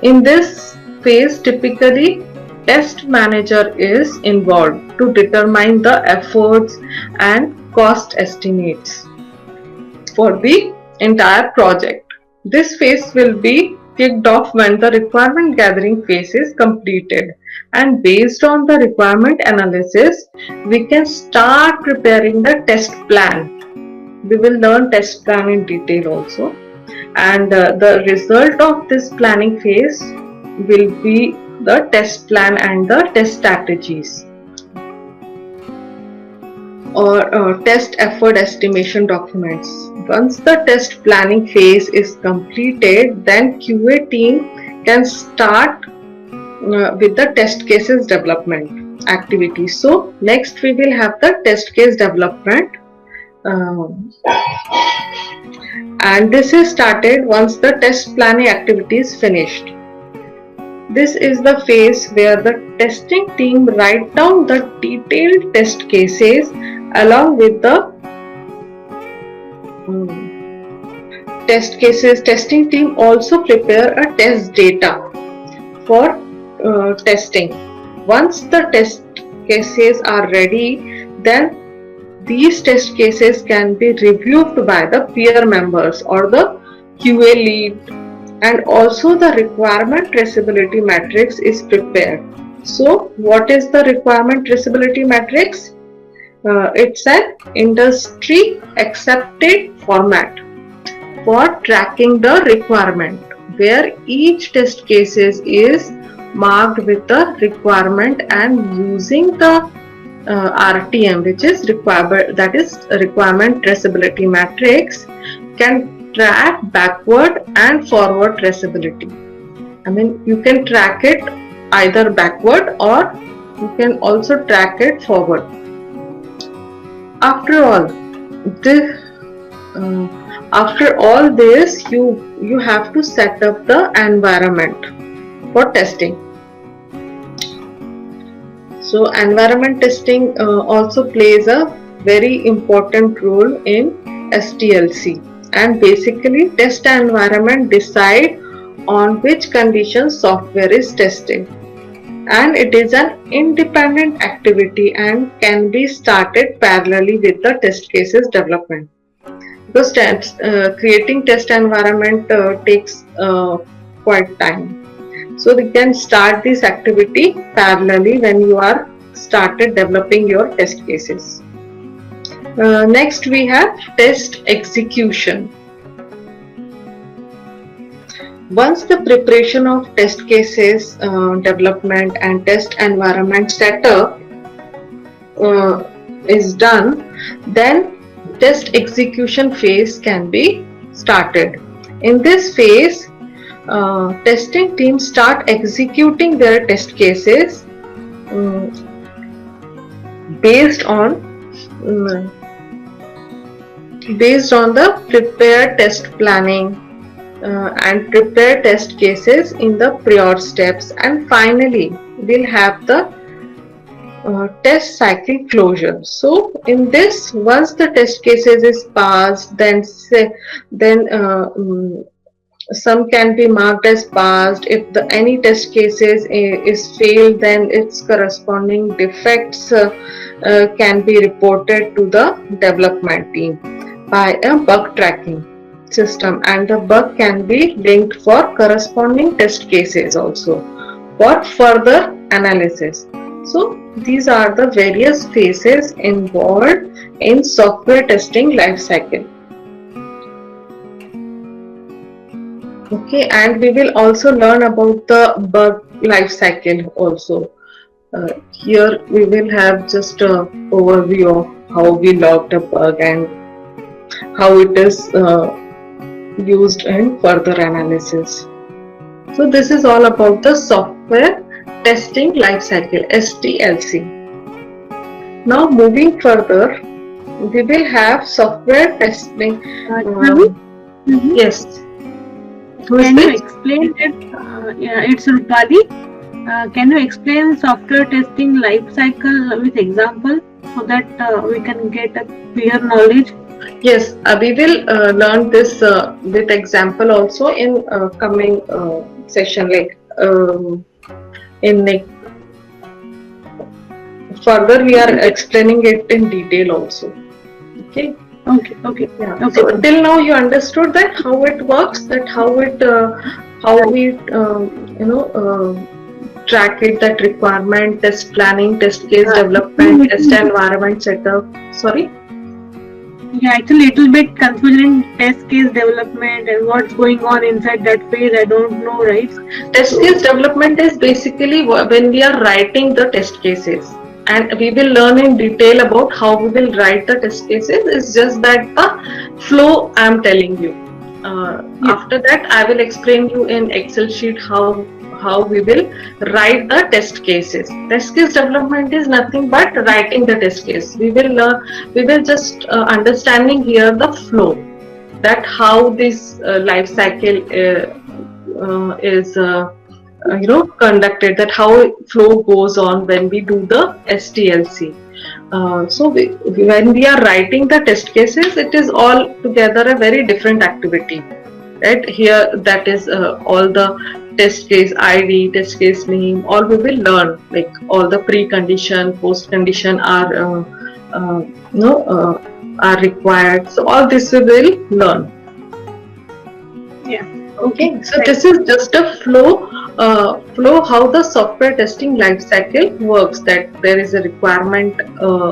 In this phase, typically test manager is involved to determine the efforts and cost estimates for the entire project. This phase will be kicked off when the requirement gathering phase is completed, and based on the requirement analysis, we can start preparing the test plan. We will learn test plan in detail also, and the result of this planning phase will be the test plan and the test strategies, or test effort estimation documents. Once the test planning phase is completed, then QA team can start with the test cases development activity. So next we will have the test case development, and this is started once the test planning activity is finished. This is the phase where the testing team write down the detailed test cases along with the test cases. Testing team also prepare a test data for testing. Once the test cases are ready, then these test cases can be reviewed by the peer members or the QA lead, and also the requirement traceability matrix is prepared. So what is the requirement traceability matrix? It's an industry accepted format for tracking the requirement, where each test cases is marked with the requirement, and using the RTM, which is requirement traceability matrix, can track backward and forward traceability. I mean, you can track it either backward or you can also track it forward. After all this, you have to set up the environment for testing. So environment testing also plays a very important role in SDLC, and basically test environment decide on which conditions software is tested, and it is an independent activity and can be started parallelly with the test cases development. Because creating test environment takes quite time. So we can start this activity parallelly when you are started developing your test cases. Next we have test execution. Once the preparation of test cases development and test environment setup is done, then test execution phase can be started. In this phase, testing teams start executing their test cases based on the prepared test planning and prepared test cases in the prior steps, and finally we'll have the test cycle closure. So in this, once the test cases is passed, then some can be marked as passed. If any test cases is failed, then its corresponding defects can be reported to the development team by a bug tracking system, and the bug can be linked for corresponding test cases also for further analysis. So these are the various phases involved in software testing lifecycle. Okay, and we will also learn about the bug lifecycle also. Here we will have just an overview of how we logged a bug and how it is used in further analysis. So this is all about the software testing lifecycle, SDLC. Now moving further, we will have software testing. Yes. Can you explain it? It's Rupali. Can you explain software testing life cycle with example so that we can get a clear knowledge? Yes, we will learn this with example also in coming session, like further we are explaining it in detail also. Okay. Okay. Yeah. Okay. So till now you understood that how it works, that how we track it, that requirement, test planning, test case development, test environment setup. Sorry. Yeah, actually little bit confusion in test case development and what's going on inside that phase. I don't know, right? Test case development is basically when we are writing the test cases, and we will learn in detail about how we will write the test cases. It's just that the flow I am telling you. After that, I will explain you in Excel sheet how we will write the test cases. Test case development is nothing but writing the test case. We will just understanding here the flow, that how this life cycle is conducted, that how flow goes on when we do the STLC. When we are writing the test cases, it is all together a very different activity, right? Here, that is all the test case ID, test case name, all we will learn, like all the precondition, post condition are required. So all this we will learn. Yeah. Okay, so this is just a flow how the software testing life cycle works, that there is a requirement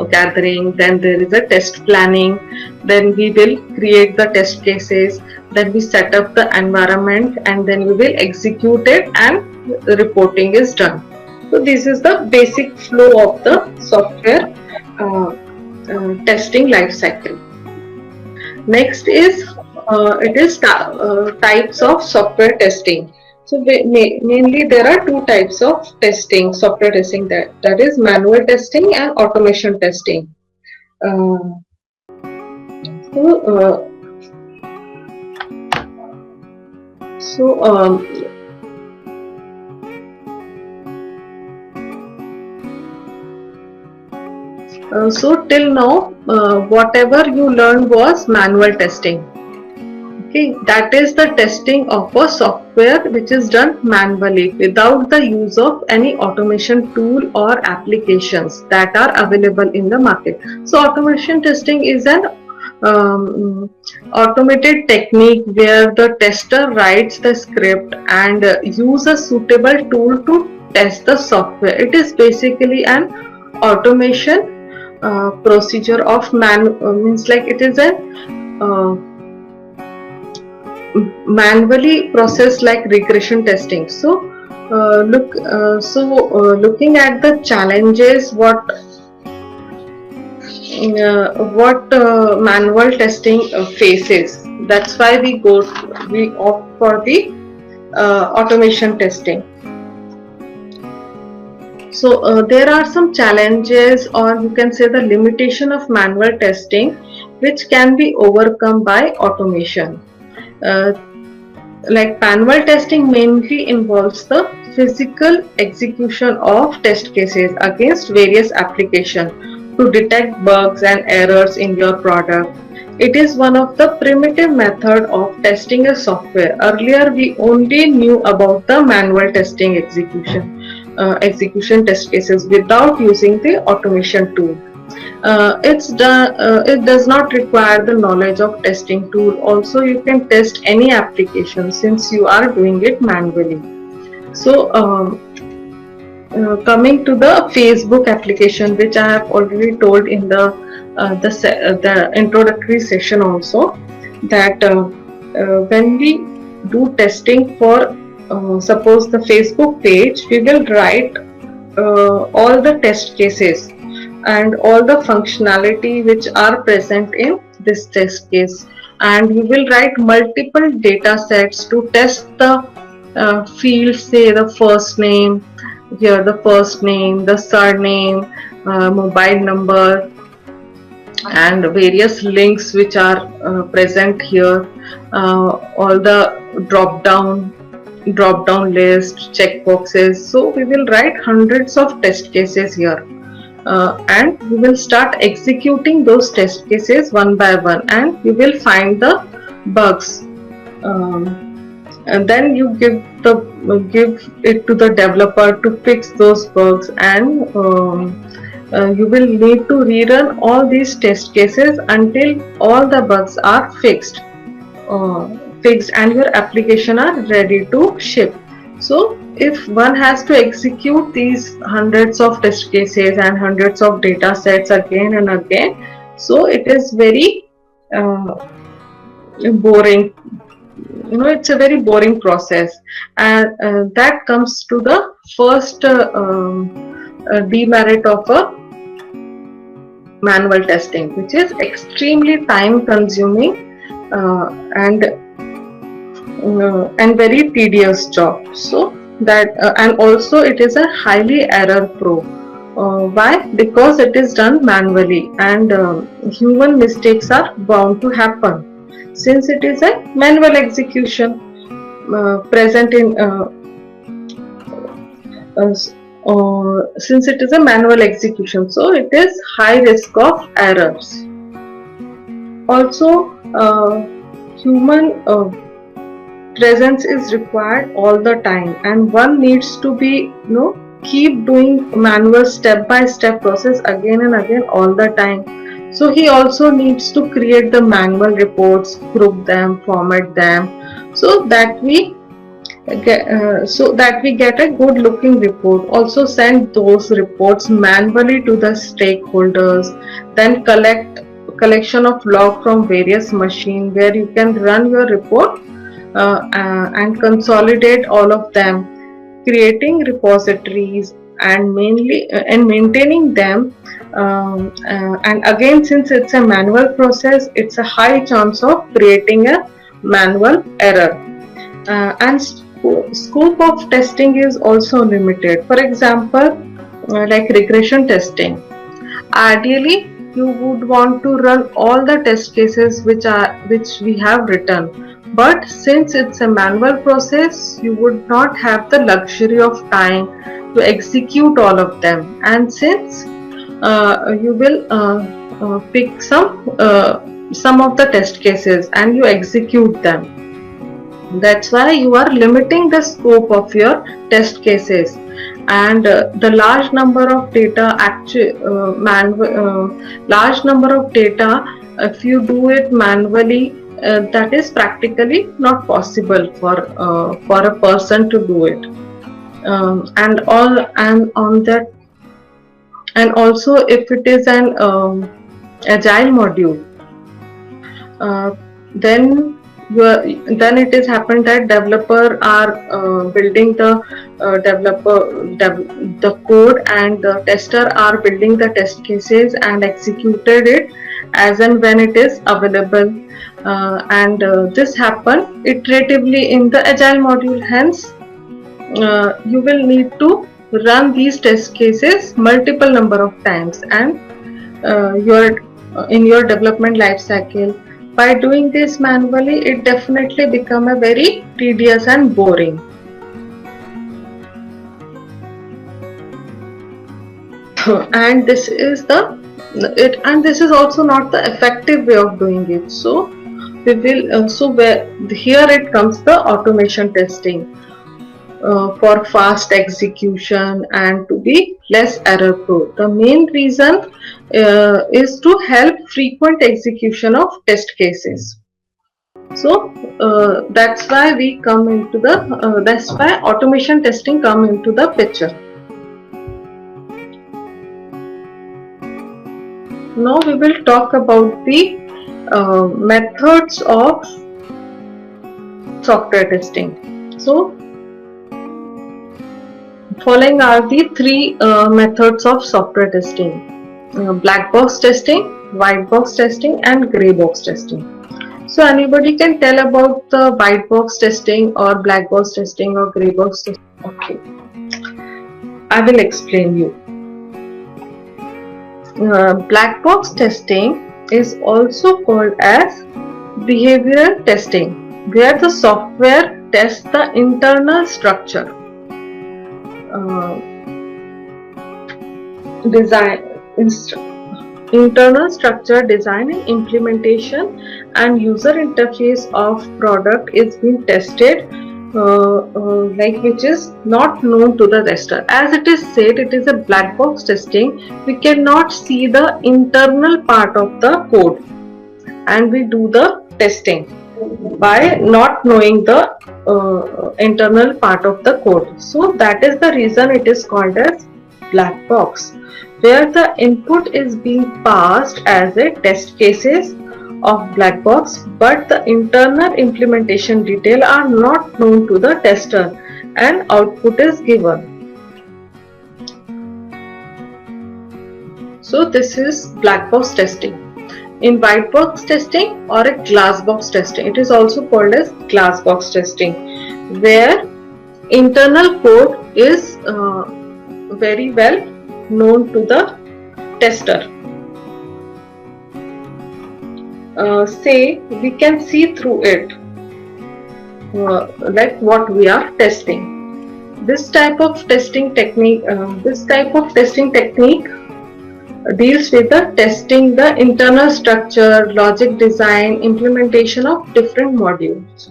gathering, then there is a test planning, then we will create the test cases, then we set up the environment, and then we will execute it, and the reporting is done. So this is the basic flow of the software testing life cycle. Next is types of software testing. So mainly there are two types of testing, software testing, that is manual testing and automation testing. So till now, whatever you learned was manual testing. Okay, that is the testing of a software which is done manually without the use of any automation tool or applications that are available in the market. So automation testing is an automated technique where the tester writes the script and use a suitable tool to test the software. It is basically an automation procedure of means like it is a manually processed like regression testing. So looking at the challenges what manual testing faces, that's why we opt for the automation testing. So there are some challenges, or you can say the limitation of manual testing, which can be overcome by automation. Like manual testing mainly involves the physical execution of test cases against various applications to detect bugs and errors in your product. It is one of the primitive method of testing a software. Earlier we only knew about the manual testing execution test cases without using the automation tool. It does not require the knowledge of testing tool. Also, you can test any application since you are doing it manually. So coming to the Facebook application, which I have already told in the introductory session also, that when we do testing for suppose the Facebook page, we will write all the test cases and all the functionality which are present in this test case, and we will write multiple data sets to test the fields, say the first name, here the first name, the surname, mobile number, and various links which are present here, all the drop down list, checkboxes. So we will write hundreds of test cases here, and we will start executing those test cases one by one, and we will find the bugs, and then you give it to the developer to fix those bugs, and you will need to rerun all these test cases until all the bugs are fixed and your application are ready to ship. So if one has to execute these hundreds of test cases and hundreds of data sets again and again, so it is very boring. It's a very boring process, and that comes to the first demerit of a manual testing, which is extremely time consuming and and very tedious job. So that and also it is a highly error prone. Why? Because it is done manually, and human mistakes are bound to happen since it is a manual execution present in uh, since it is a manual execution, so it is high risk of errors. Also, human presence is required all the time, and one needs to be keep doing manual step by step process again and again all the time. So he also needs to create the manual reports, group them, format them, so that we get a good looking report. Also send those reports manually to the stakeholders, then collection of log from various machines where you can run your report and consolidate all of them, creating repositories and maintaining them. And again, since it's a manual process, it's a high chance of creating a manual error. And scope of testing is also limited. For example, like regression testing. Ideally, you would want to run all the test cases which we have written, but since it's a manual process, you would not have the luxury of time to execute all of them, and since you will pick some of the test cases and you execute them. That's why you are limiting the scope of your test cases, and the large number of data large number of data, if you do it manually, that is practically not possible for a person to do it. And on that, and also if it is an agile module, then it is happened that developer are building the code, and the tester are building the test cases and executed it as and when it is available, and this happen iteratively in the agile module. Hence you will need to run these test cases multiple number of times, and in your development life cycle. By doing this manually, it definitely become a very tedious and boring. And this is also not the effective way of doing it. So we will here it comes the automation testing. For fast execution and to be less error prone. The main reason is to help frequent execution of test cases. So that's why that's why automation testing come into the picture. Now we will talk about the methods of software testing. So following are the three methods of software testing: black box testing, white box testing, and gray box testing. So anybody can tell about the white box testing or black box testing or gray box testing? Okay, I will explain you. Black box testing is also called as behavioral testing, where the software tests the internal structure, internal structure, design and implementation, and user interface of product is being tested, which is not known to the tester. As it is said, it is a black box testing. We cannot see the internal part of the code, and we do the testing by not knowing the internal part of the code. So that is the reason it is called as black box, where the input is being passed as a test cases of black box, but the internal implementation detail are not known to the tester, and output is given. So this is black box testing. in white box testing or a glass box testing. It is also called as glass box testing, where internal code is very well known to the tester. Say we can see through it, like what we are testing. This type of testing technique deals with the testing the internal structure, logic design, implementation of different modules.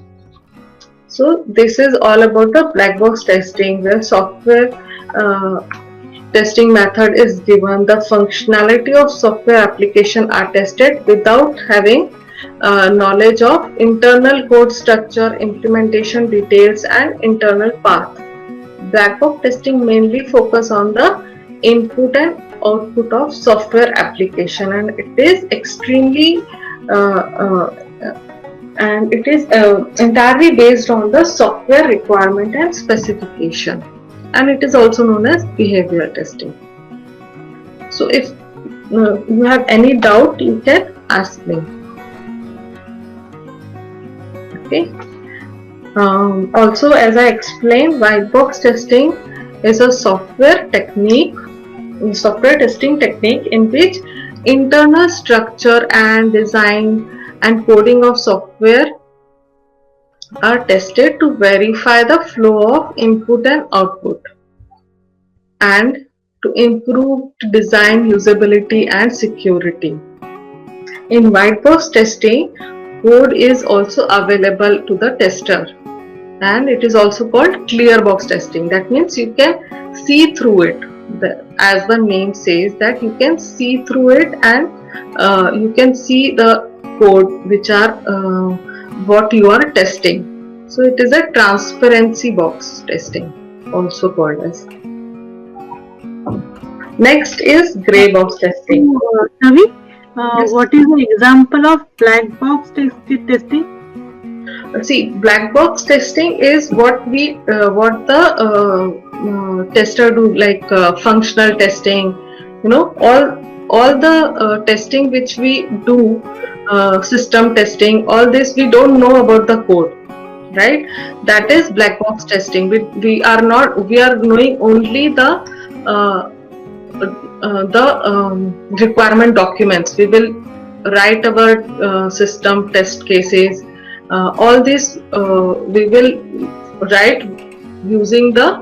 So this is all about the black box testing, where software testing method is given. The functionality of software application are tested without having knowledge of internal code structure, implementation details, and internal path. Black box testing mainly focus on the input and output of software application, and it is extremely entirely based on the software requirement and specification, and it is also known as behavioral testing. So if you have any doubt, you can ask me. Okay. Also, as I explained, white box testing is a software testing technique in which internal structure and design and coding of software are tested to verify the flow of input and output, and to improve design usability and security. In white box testing, code is also available to the tester, and it is also called clear box testing. That means you can see through it. As the name says, that you can see through it, and you can see the code which are what you are testing. So it is a transparency box testing, also called as. Next is gray box testing. Ravi, Yes. what is the example of black box testing? See, black box testing is what the tester do, like functional testing. All the testing which we do, system testing, all this we don't know about the code, right? That is black box testing. We are knowing only the requirement documents. We will write our system test cases. All this we will write using the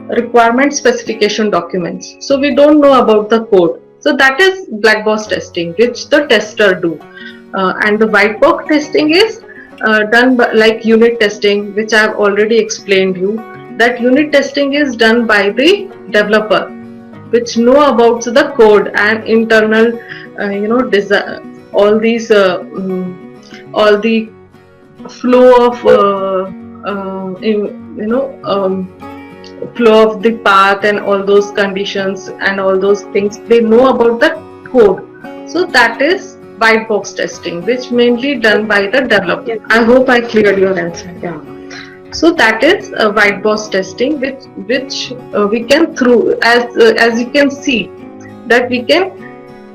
requirement specification documents. So we don't know about the code. So that is black box testing, which the tester do. And the white box testing is done by, like unit testing, which I have already explained you. That unit testing is done by the developer, which know about the code and internal, design, all these, all the flow of, flow of the path and all those conditions and all those things. They know about the code. So that is white box testing, which mainly done by the developer. Yes. I hope I cleared your answer. Yeah. So that is white box testing, which we can through, as you can see, that we can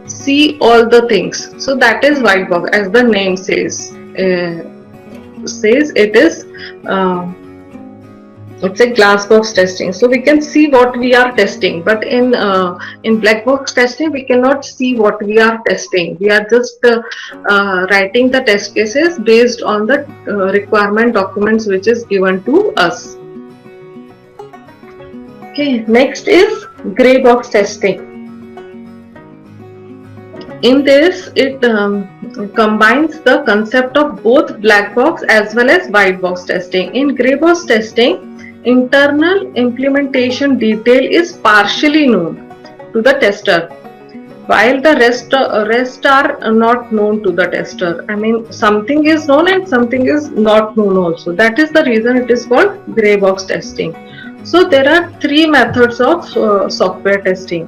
see all the things. So that is white box, as the name says. It is it's a glass box testing. So we can see what we are testing, but in black box testing we cannot see what we are testing. We are just writing the test cases based on the requirement documents which is given to us. Okay, next is gray box testing. In this, it combines the concept of both black box as well as white box testing. In gray box testing, internal implementation detail is partially known to the tester, while the rest are not known to the tester. I mean, something is known and something is not known also. That is the reason it is called gray box testing. So there are three methods of software testing,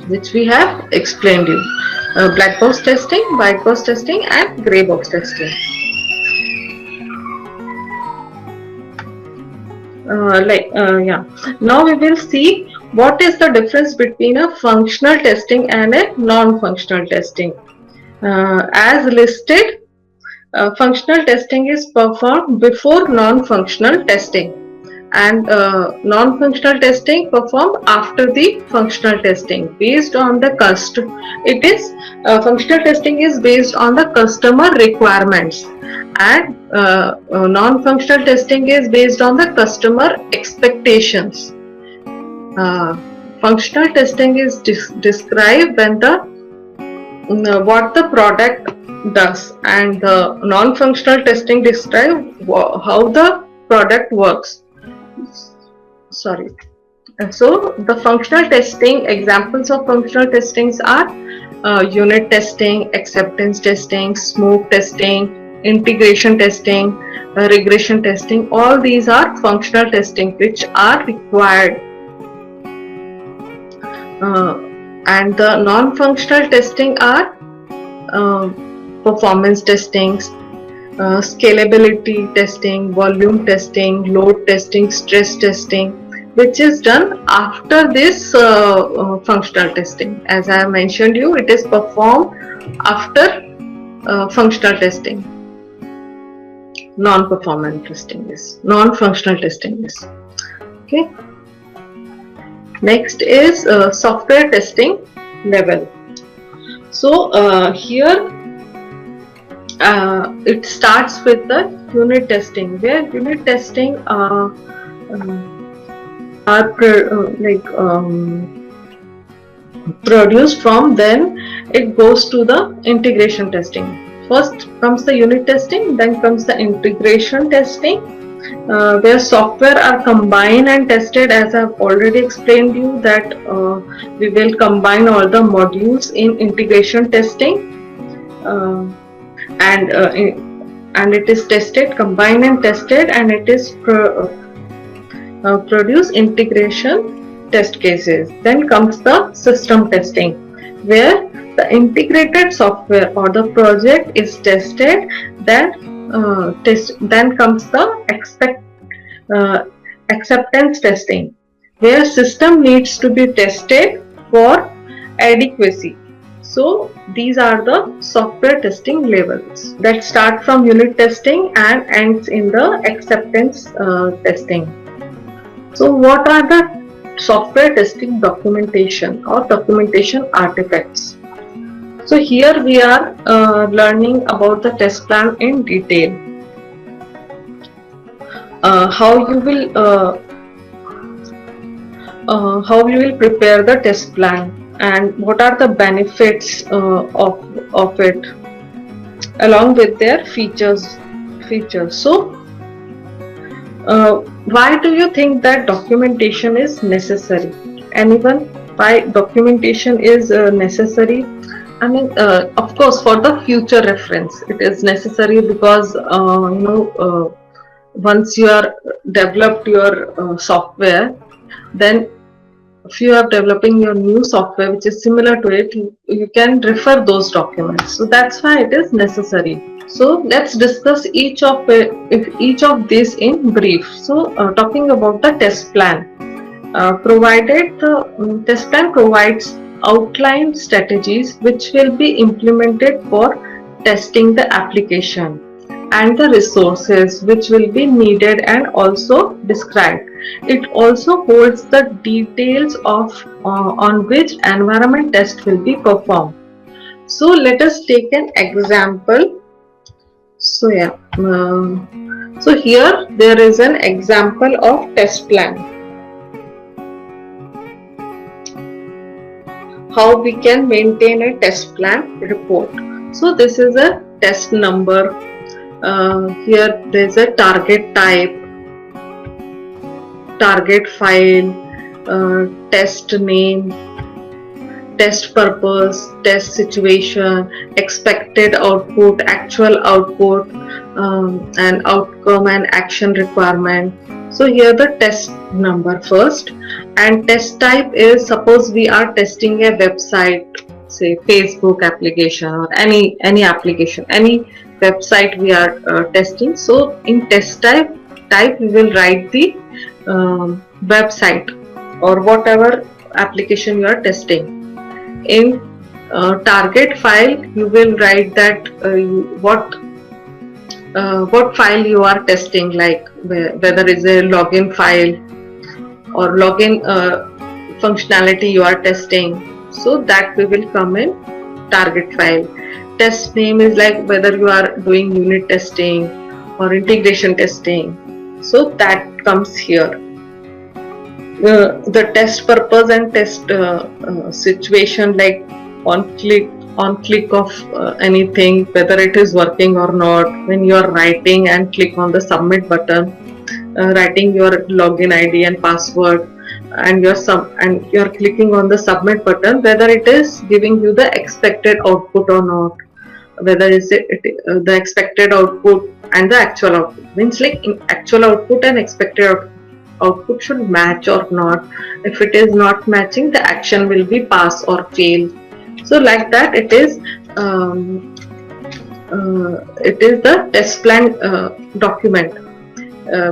which we have explained you: black box testing, white box testing, and gray box testing. Now we will see What is the difference between a functional testing and a non-functional testing? As listed, functional testing is performed before non-functional testing, and non-functional testing performed after the functional testing based on the functional testing is based on the customer requirements, and non-functional testing is based on the customer expectations. Functional testing is described when what the product does, and the non-functional testing describe how the product works. Sorry. So the functional testing, examples of functional testings are unit testing, acceptance testing, smoke testing, integration testing, regression testing. All these are functional testing which are required. And the non-functional testing are performance testings, scalability testing, volume testing, load testing, stress testing, which is done after this functional testing. As I have mentioned you, it is performed after functional testing. Non-functional testing is. Okay. Next is software testing level. So here it starts with the unit testing, where unit testing are produced from. Then it goes to the integration testing. First comes the unit testing, then comes the integration testing, where software are combined and tested. As I have already explained you that we will combine all the modules in integration testing, and it is tested, combined and tested, and it is produce integration test cases. Then comes the system testing, where the integrated software or the project is tested. Then comes the acceptance testing, where system needs to be tested for adequacy. So these are the software testing levels that start from unit testing and ends in the acceptance testing. So what are the software testing documentation or documentation artifacts? So here we are learning about the test plan in detail. How you will prepare the test plan, and what are the benefits of it, along with their features. So why do you think that documentation is necessary? Anyone? Why documentation is necessary? I mean, of course, for the future reference, it is necessary because once you are developed your software, then if you are developing your new software which is similar to it, you can refer those documents. So that's why it is necessary. So let's discuss each of these in brief. So talking about the test plan, provided the test plan provides outlined strategies which will be implemented for testing the application, and the resources which will be needed and also described. It also holds the details of on which environment test will be performed. So let us take an example. So yeah, so here there is an example of test plan. How we can maintain a test plan report. So this is a test number. Here there is a target type, target file, test name, test purpose, test situation, expected output, actual output, and outcome and action requirement. So here the test number first, and test type is, suppose we are testing a website, say Facebook application or any application, any website we are testing. So in test type we will write the website, or whatever application you are testing. In target file, you will write that what file you are testing, like whether it's a login file or login functionality you are testing. So that we will come in target file. Test name is like whether you are doing unit testing or integration testing. So that comes here. The test purpose and test situation, like on click of anything, whether it is working or not. When you are writing and click on the submit button, writing your login ID and password, and you're clicking on the submit button, whether it is giving you the expected output or not, whether is the expected output and the actual output, means like in actual output and expected output should match or not. If it is not matching, the action will be pass or fail. So like that, it is the test plan document,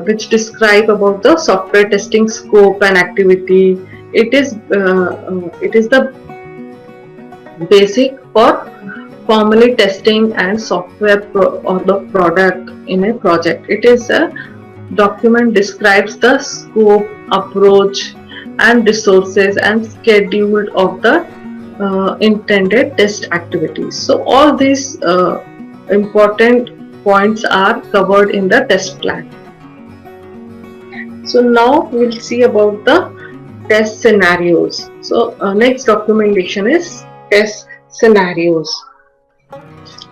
which describe about the software testing scope and activity. It is the basic for formally testing and software or the product in a project. It is a document describes the scope, approach, and resources and schedule of the intended test activities. So all these important points are covered in the test plan. So now we'll see about the test scenarios. So next documentation is test scenarios.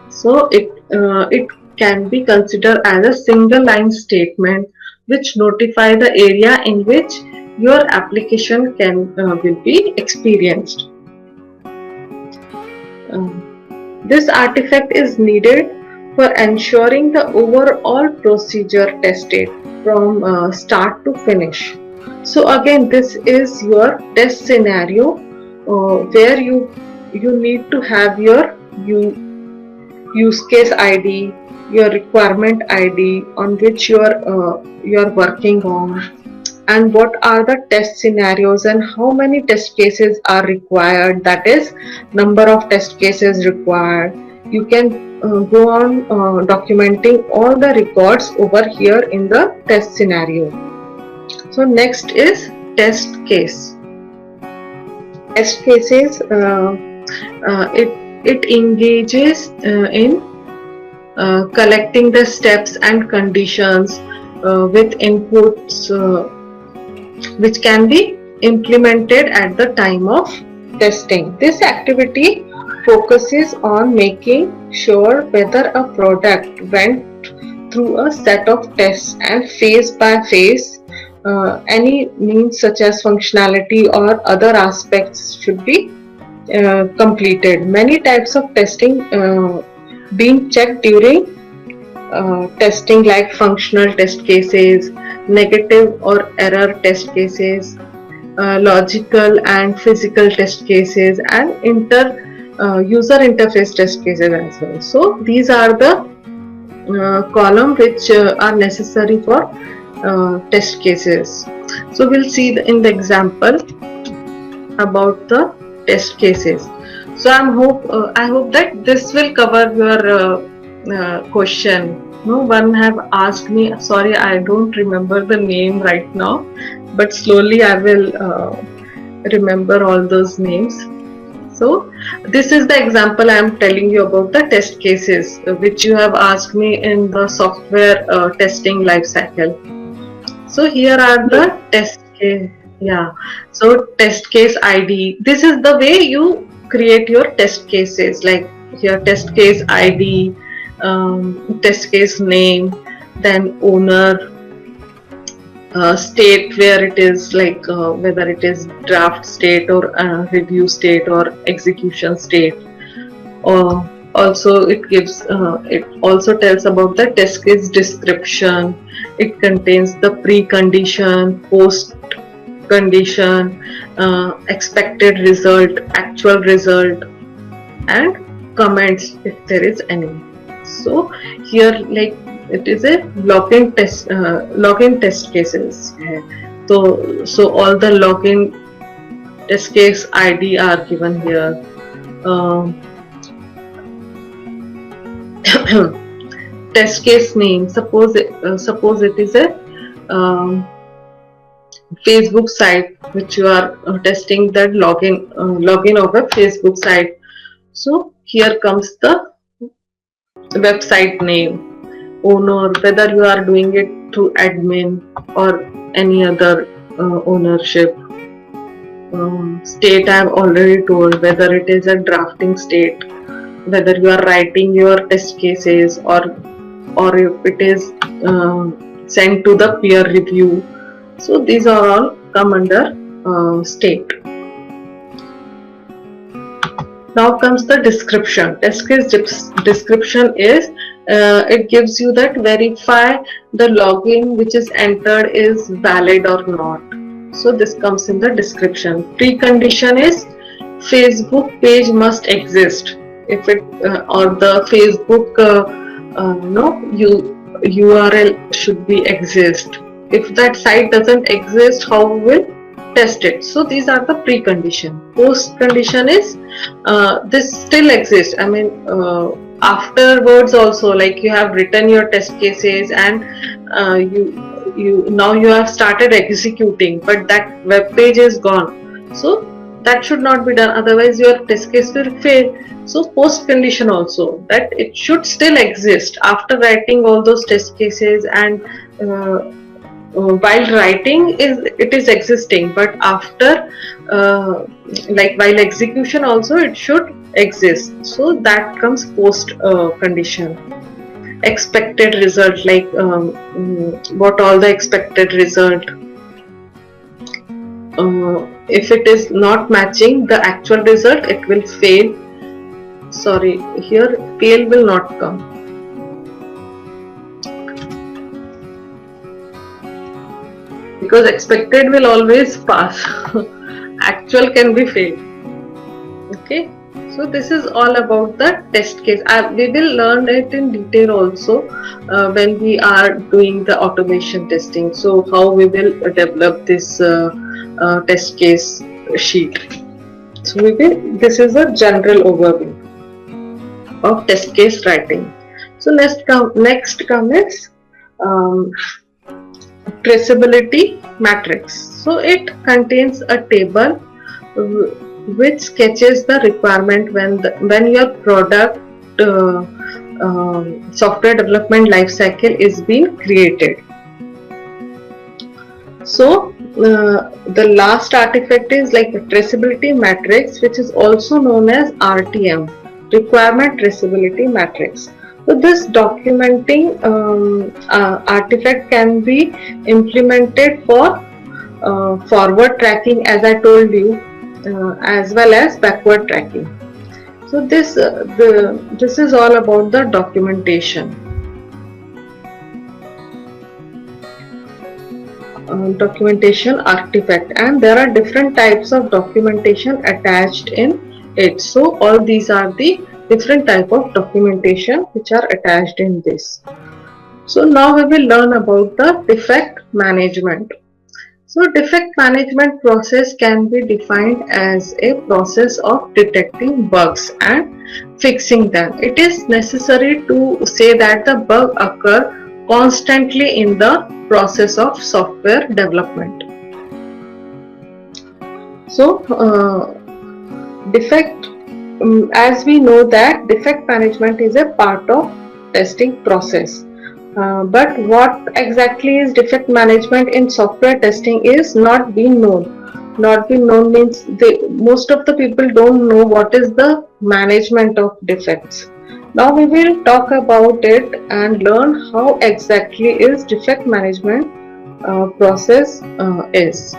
So it can be considered as a single line statement which notify the area in which your application will be experienced. This artifact is needed for ensuring the overall procedure tested from start to finish. So again, this is your test scenario where you need to have your use case ID, your requirement ID on which you are working on, and what are the test scenarios and how many test cases are required, that is number of test cases required. You can go on documenting all the records over here in the test scenario. So next is test case. Test cases, it engages in collecting the steps and conditions with inputs which can be implemented at the time of testing. This activity focuses on making sure whether a product went through a set of tests and phase by phase any means such as functionality or other aspects should be completed. Many types of testing being checked during testing, like functional test cases, negative or error test cases, logical and physical test cases, and user interface test cases as well. So these are the column which are necessary for test cases. So we'll see in the example about the test cases. So I hope that this will cover your question. No one have asked me, sorry I don't remember the name right now, but slowly I will remember all those names. So this is the example I am telling you about the test cases which you have asked me in the software testing life cycle. So here are the test case. Yeah, so test case ID. This is the way you create your test cases, like here test case ID, test case name, then owner, state where it is, like whether it is draft state or review state or execution state. Also it gives it also tells about the test case description. It contains the precondition, post condition, expected result, actual result, and comments if there is any. So here, like, it is a login test cases. So all the login test case ID are given here. Um, test case name. Suppose it is a Facebook site which you are testing, that login of a Facebook site. So here comes the website name, owner, whether you are doing it through admin or any other ownership. State I have already told, whether it is a drafting state, whether you are writing your test cases, or if it is sent to the peer review. So these are all come under state. Now comes the description. Test case description is it gives you that verify the login which is entered is valid or not. So this comes in the description. Precondition is Facebook page must exist. If it or the Facebook URL should be exist. If that site doesn't exist, how we will test it? So these are the precondition. Post condition is this still exists. I mean, afterwards also, like you have written your test cases and you have started executing, but that web page is gone. So that should not be done. Otherwise, your test case will fail. So post condition also, that it should still exist after writing all those test cases, and while writing it is existing, but after like while execution also it should exist. So that comes post condition. Expected result, like what all the expected result. If it is not matching the actual result, it will fail. Sorry, here fail will not come. Because expected will always pass. Actual can be failed. Okay. So this is all about the test case. We will learn it in detail also when we are doing the automation testing. So how we will develop this test case sheet. So this is a general overview of test case writing. So next comes traceability matrix. So it contains a table which sketches the requirement when your product software development lifecycle is being created. So the last artifact is like a traceability matrix, which is also known as RTM, requirement traceability matrix. So this documenting artifact can be implemented for forward tracking, as I told you, as well as backward tracking. So this is all about the documentation. Documentation artifact, and there are different types of documentation attached in it. So all these are the different type of documentation which are attached in this. So now we will learn about the defect management. So defect management process can be defined as a process of detecting bugs and fixing them. It is necessary to say that the bug occur constantly in the process of software development. So defect, as we know that defect management is a part of testing process. But what exactly is defect management in software testing is not being known. Not being known means most of the people don't know what is the management of defects. Now we will talk about it and learn how exactly is defect management process is.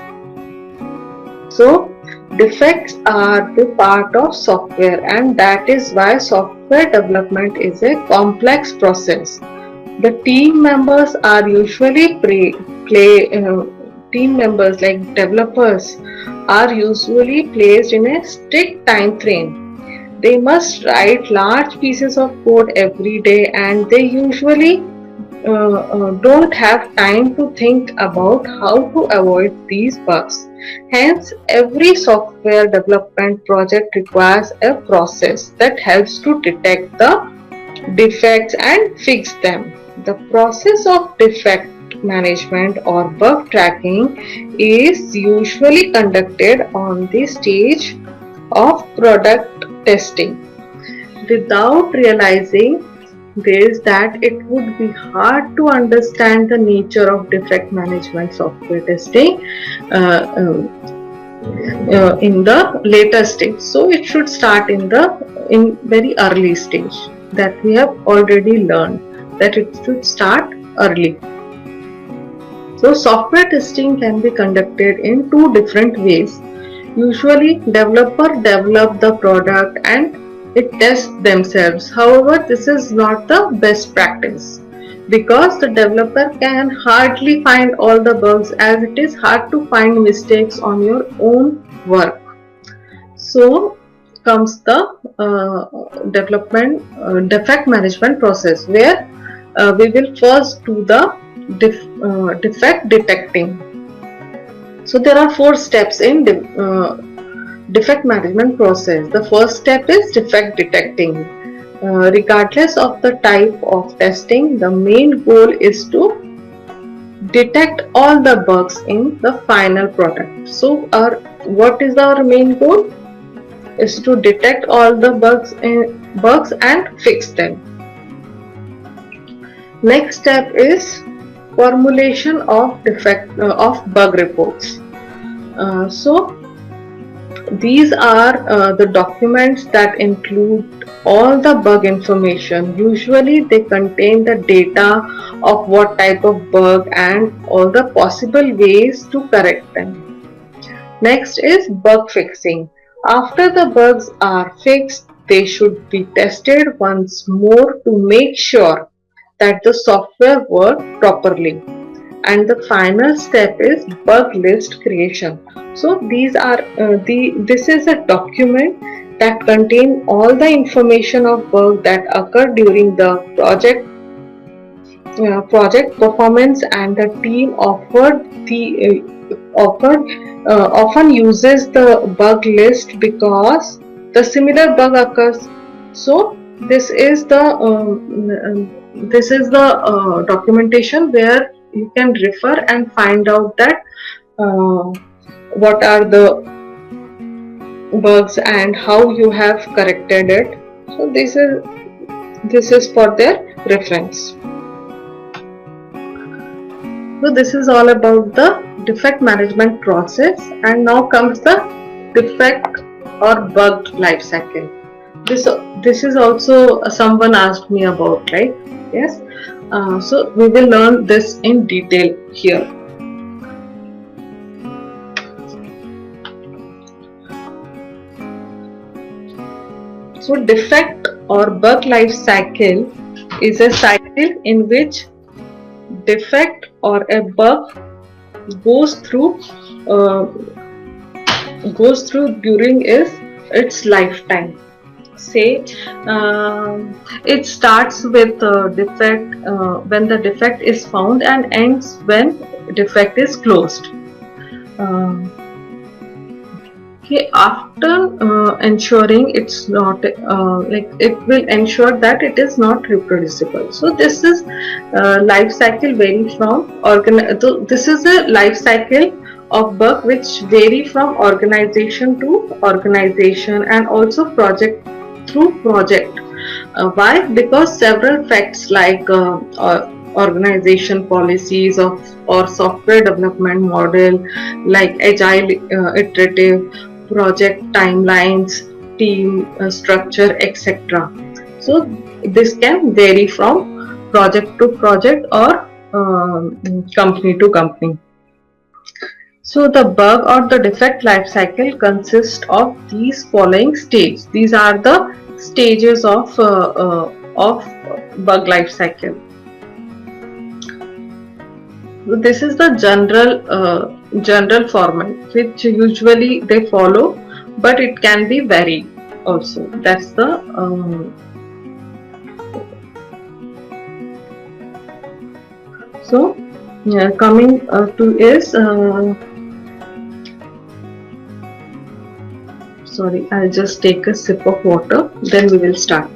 So defects are the part of software, and that is why software development is a complex process. The team members are usually team members like developers are usually placed in a strict time frame. They must write large pieces of code every day, and they usually don't have time to think about how to avoid these bugs. Hence, every software development project requires a process that helps to detect the defects and fix them. The process of defect management or bug tracking is usually conducted on the stage of product testing. Without realizing this, that it would be hard to understand the nature of defect management software testing uh, um, in the later stage. So it should start in very early stage, that we have already learned that it should start early. So software testing can be conducted in two different ways. Usually developer develop the product and it tests themselves. However, this is not the best practice because the developer can hardly find all the bugs, as it is hard to find mistakes on your own work. So comes the development defect management process, where we will first do the defect detecting. So there are 4 steps in defect management process. The first step is defect detecting. Regardless of the type of testing, the main goal is to detect all the bugs in the final product. So what is our main goal? Is to detect all the bugs and fix them. Next step is formulation of bug reports. So these are the documents that include all the bug information. Usually they contain the data of what type of bug and all the possible ways to correct them. Next is bug fixing. After the bugs are fixed, they should be tested once more to make sure that the software works properly. And the final step is bug list creation. So these are this is a document that contains all the information of bug that occur during the project performance, and the team often uses the bug list because the similar bug occurs. So this is the documentation where you can refer and find out that what are the bugs and how you have corrected it. So this is for their reference. So this is all about the defect management process, and now comes the defect or bug life cycle. This is also someone asked me about, right? Yes. So we will learn this in detail here. So defect or bug life cycle is a cycle in which defect or a bug goes through during its lifetime. Say it starts with defect when the defect is found and ends when defect is closed. Okay, after ensuring it's not it will ensure that it is not reproducible. So this is life cycle vary from this is a life cycle of bug which vary from organization to organization and also project through project. Why? Because several facts like organization policies or software development model like agile, iterative, project timelines, team structure, etc. So this can vary from project to project or company to company. So the bug or the defect life cycle consists of these following stages. These are the stages of bug life cycle. So this is the general format which usually they follow, but it can be varied also. That's the So coming to is sorry, I'll just take a sip of water, then we will start.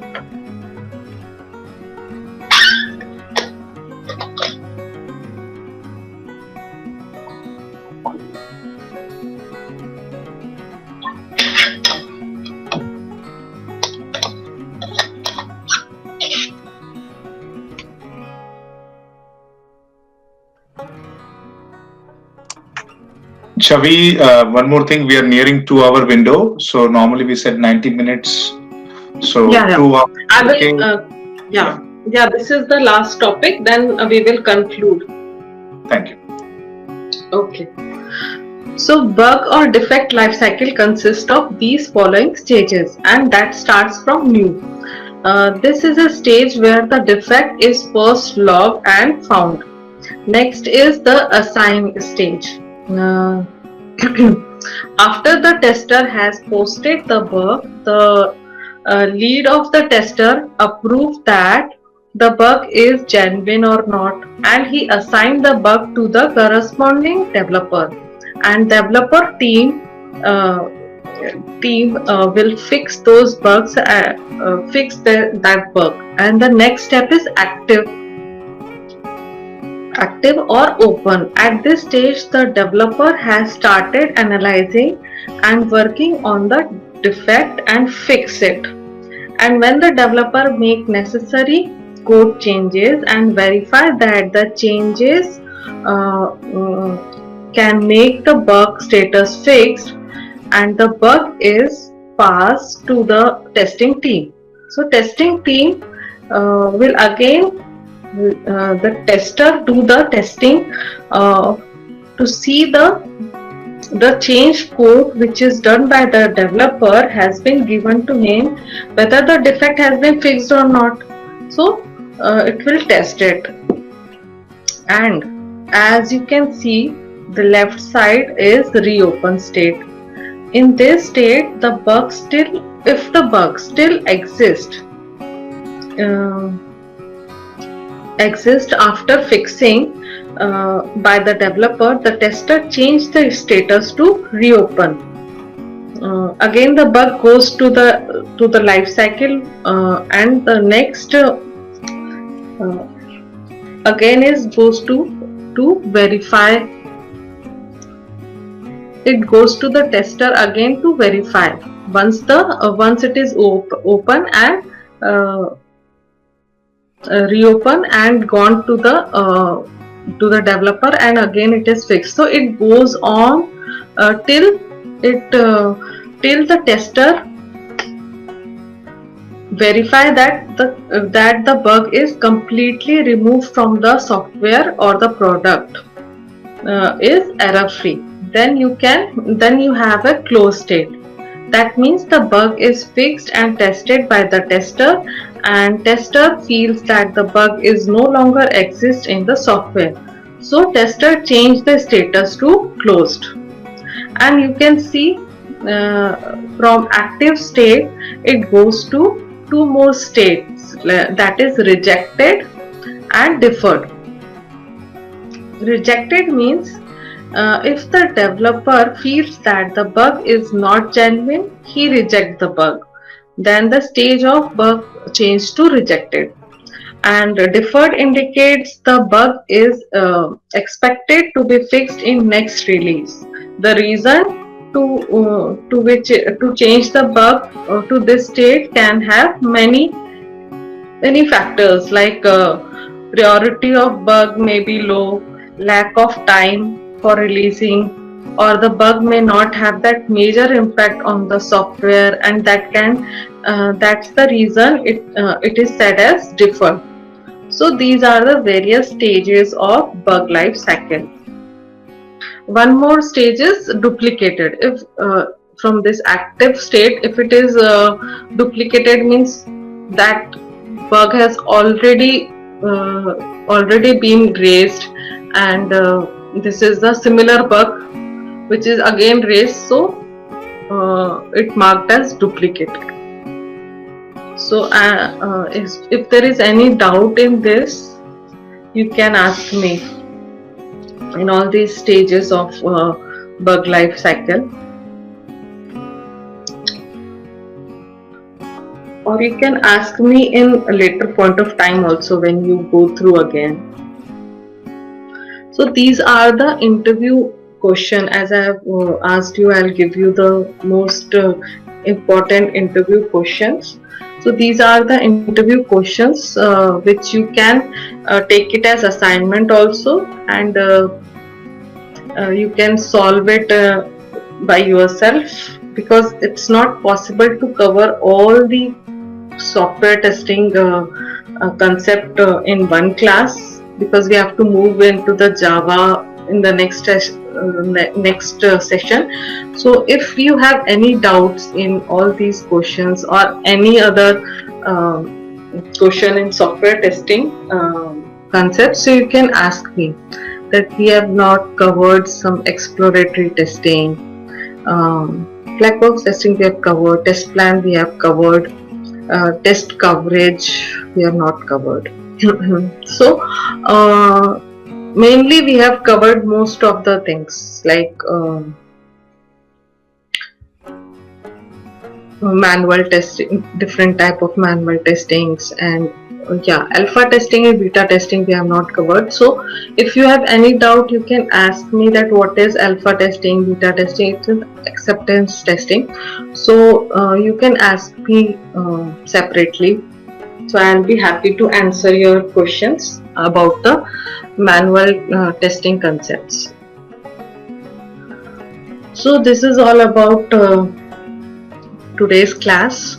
Chavi, one more thing, we are nearing 2 hour window. So normally we said 90 minutes. So Yeah, 2 hours. I will. Okay. Yeah. This is the last topic. Then we will conclude. Thank you. Okay. So bug or defect life cycle consists of these following stages, and that starts from new. This is a stage where the defect is first logged and found. Next is the assign stage. Uh, After the tester has posted the bug, the lead of the tester approved that the bug is genuine or not, and he assigned the bug to the corresponding developer, and developer team will fix those bugs, that bug. And the next step is active or open. At this stage, the developer has started analyzing and working on the defect and fix it. And when the developer make necessary code changes and verify that the changes can make the bug status fixed, and the bug is passed to the testing team. So testing team will again the tester do the testing to see the change code which is done by the developer has been given to him, whether the defect has been fixed or not. So it will test it. And as you can see, the left side is the reopen state. In this state, the bug still, if the bug still exists after fixing by the developer, the tester changed the status to reopen. Again, the bug goes to the life cycle, and the next again goes to verify. It goes to the tester again to verify. Once it is open and reopen and gone to the developer, and again it is fixed. So it goes on till the tester verify that the bug is completely removed from the software or the product, is error free. Then you have a closed state. That means the bug is fixed and tested by the tester, and tester feels that the bug is no longer exists in the software. So tester changed the status to closed. And you can see from active state it goes to two more states, that is rejected and deferred. Rejected means if the developer feels that the bug is not genuine, he rejects the bug. Then the stage of bug changed to rejected. And deferred indicates the bug is expected to be fixed in next release. The reason to change the bug to this state can have many factors, like priority of bug may be low, lack of time for releasing, or the bug may not have that major impact on the software, and that's the reason it is said as deferred. So these are the various stages of bug life cycle. One more stage is duplicated. If from this active state, if it is duplicated, means that bug has already been raised, and this is the similar bug which is again raised, so it marked as duplicate. So if there is any doubt in this, you can ask me in all these stages of bug life cycle, or you can ask me in a later point of time also when you go through again. So these are the interview question. As I have asked you, I'll give you the most important interview questions. So these are the interview questions which you can take it as assignment also, and you can solve it by yourself, because it's not possible to cover all the software testing concept in one class, because we have to move into the Java in the next session. So if you have any doubts in all these questions or any other question in software testing concepts, so you can ask me. That we have not covered some exploratory testing, black box testing we have covered, test plan we have covered, test coverage we have not covered. So mainly we have covered most of the things, like manual testing, different type of manual testings, and yeah, alpha testing and beta testing we have not covered. So if you have any doubt, you can ask me that what is alpha testing, beta testing. It's an acceptance testing, so you can ask me separately. So I'll be happy to answer your questions about the manual testing concepts. So this is all about today's class.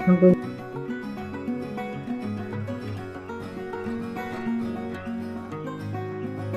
I'm going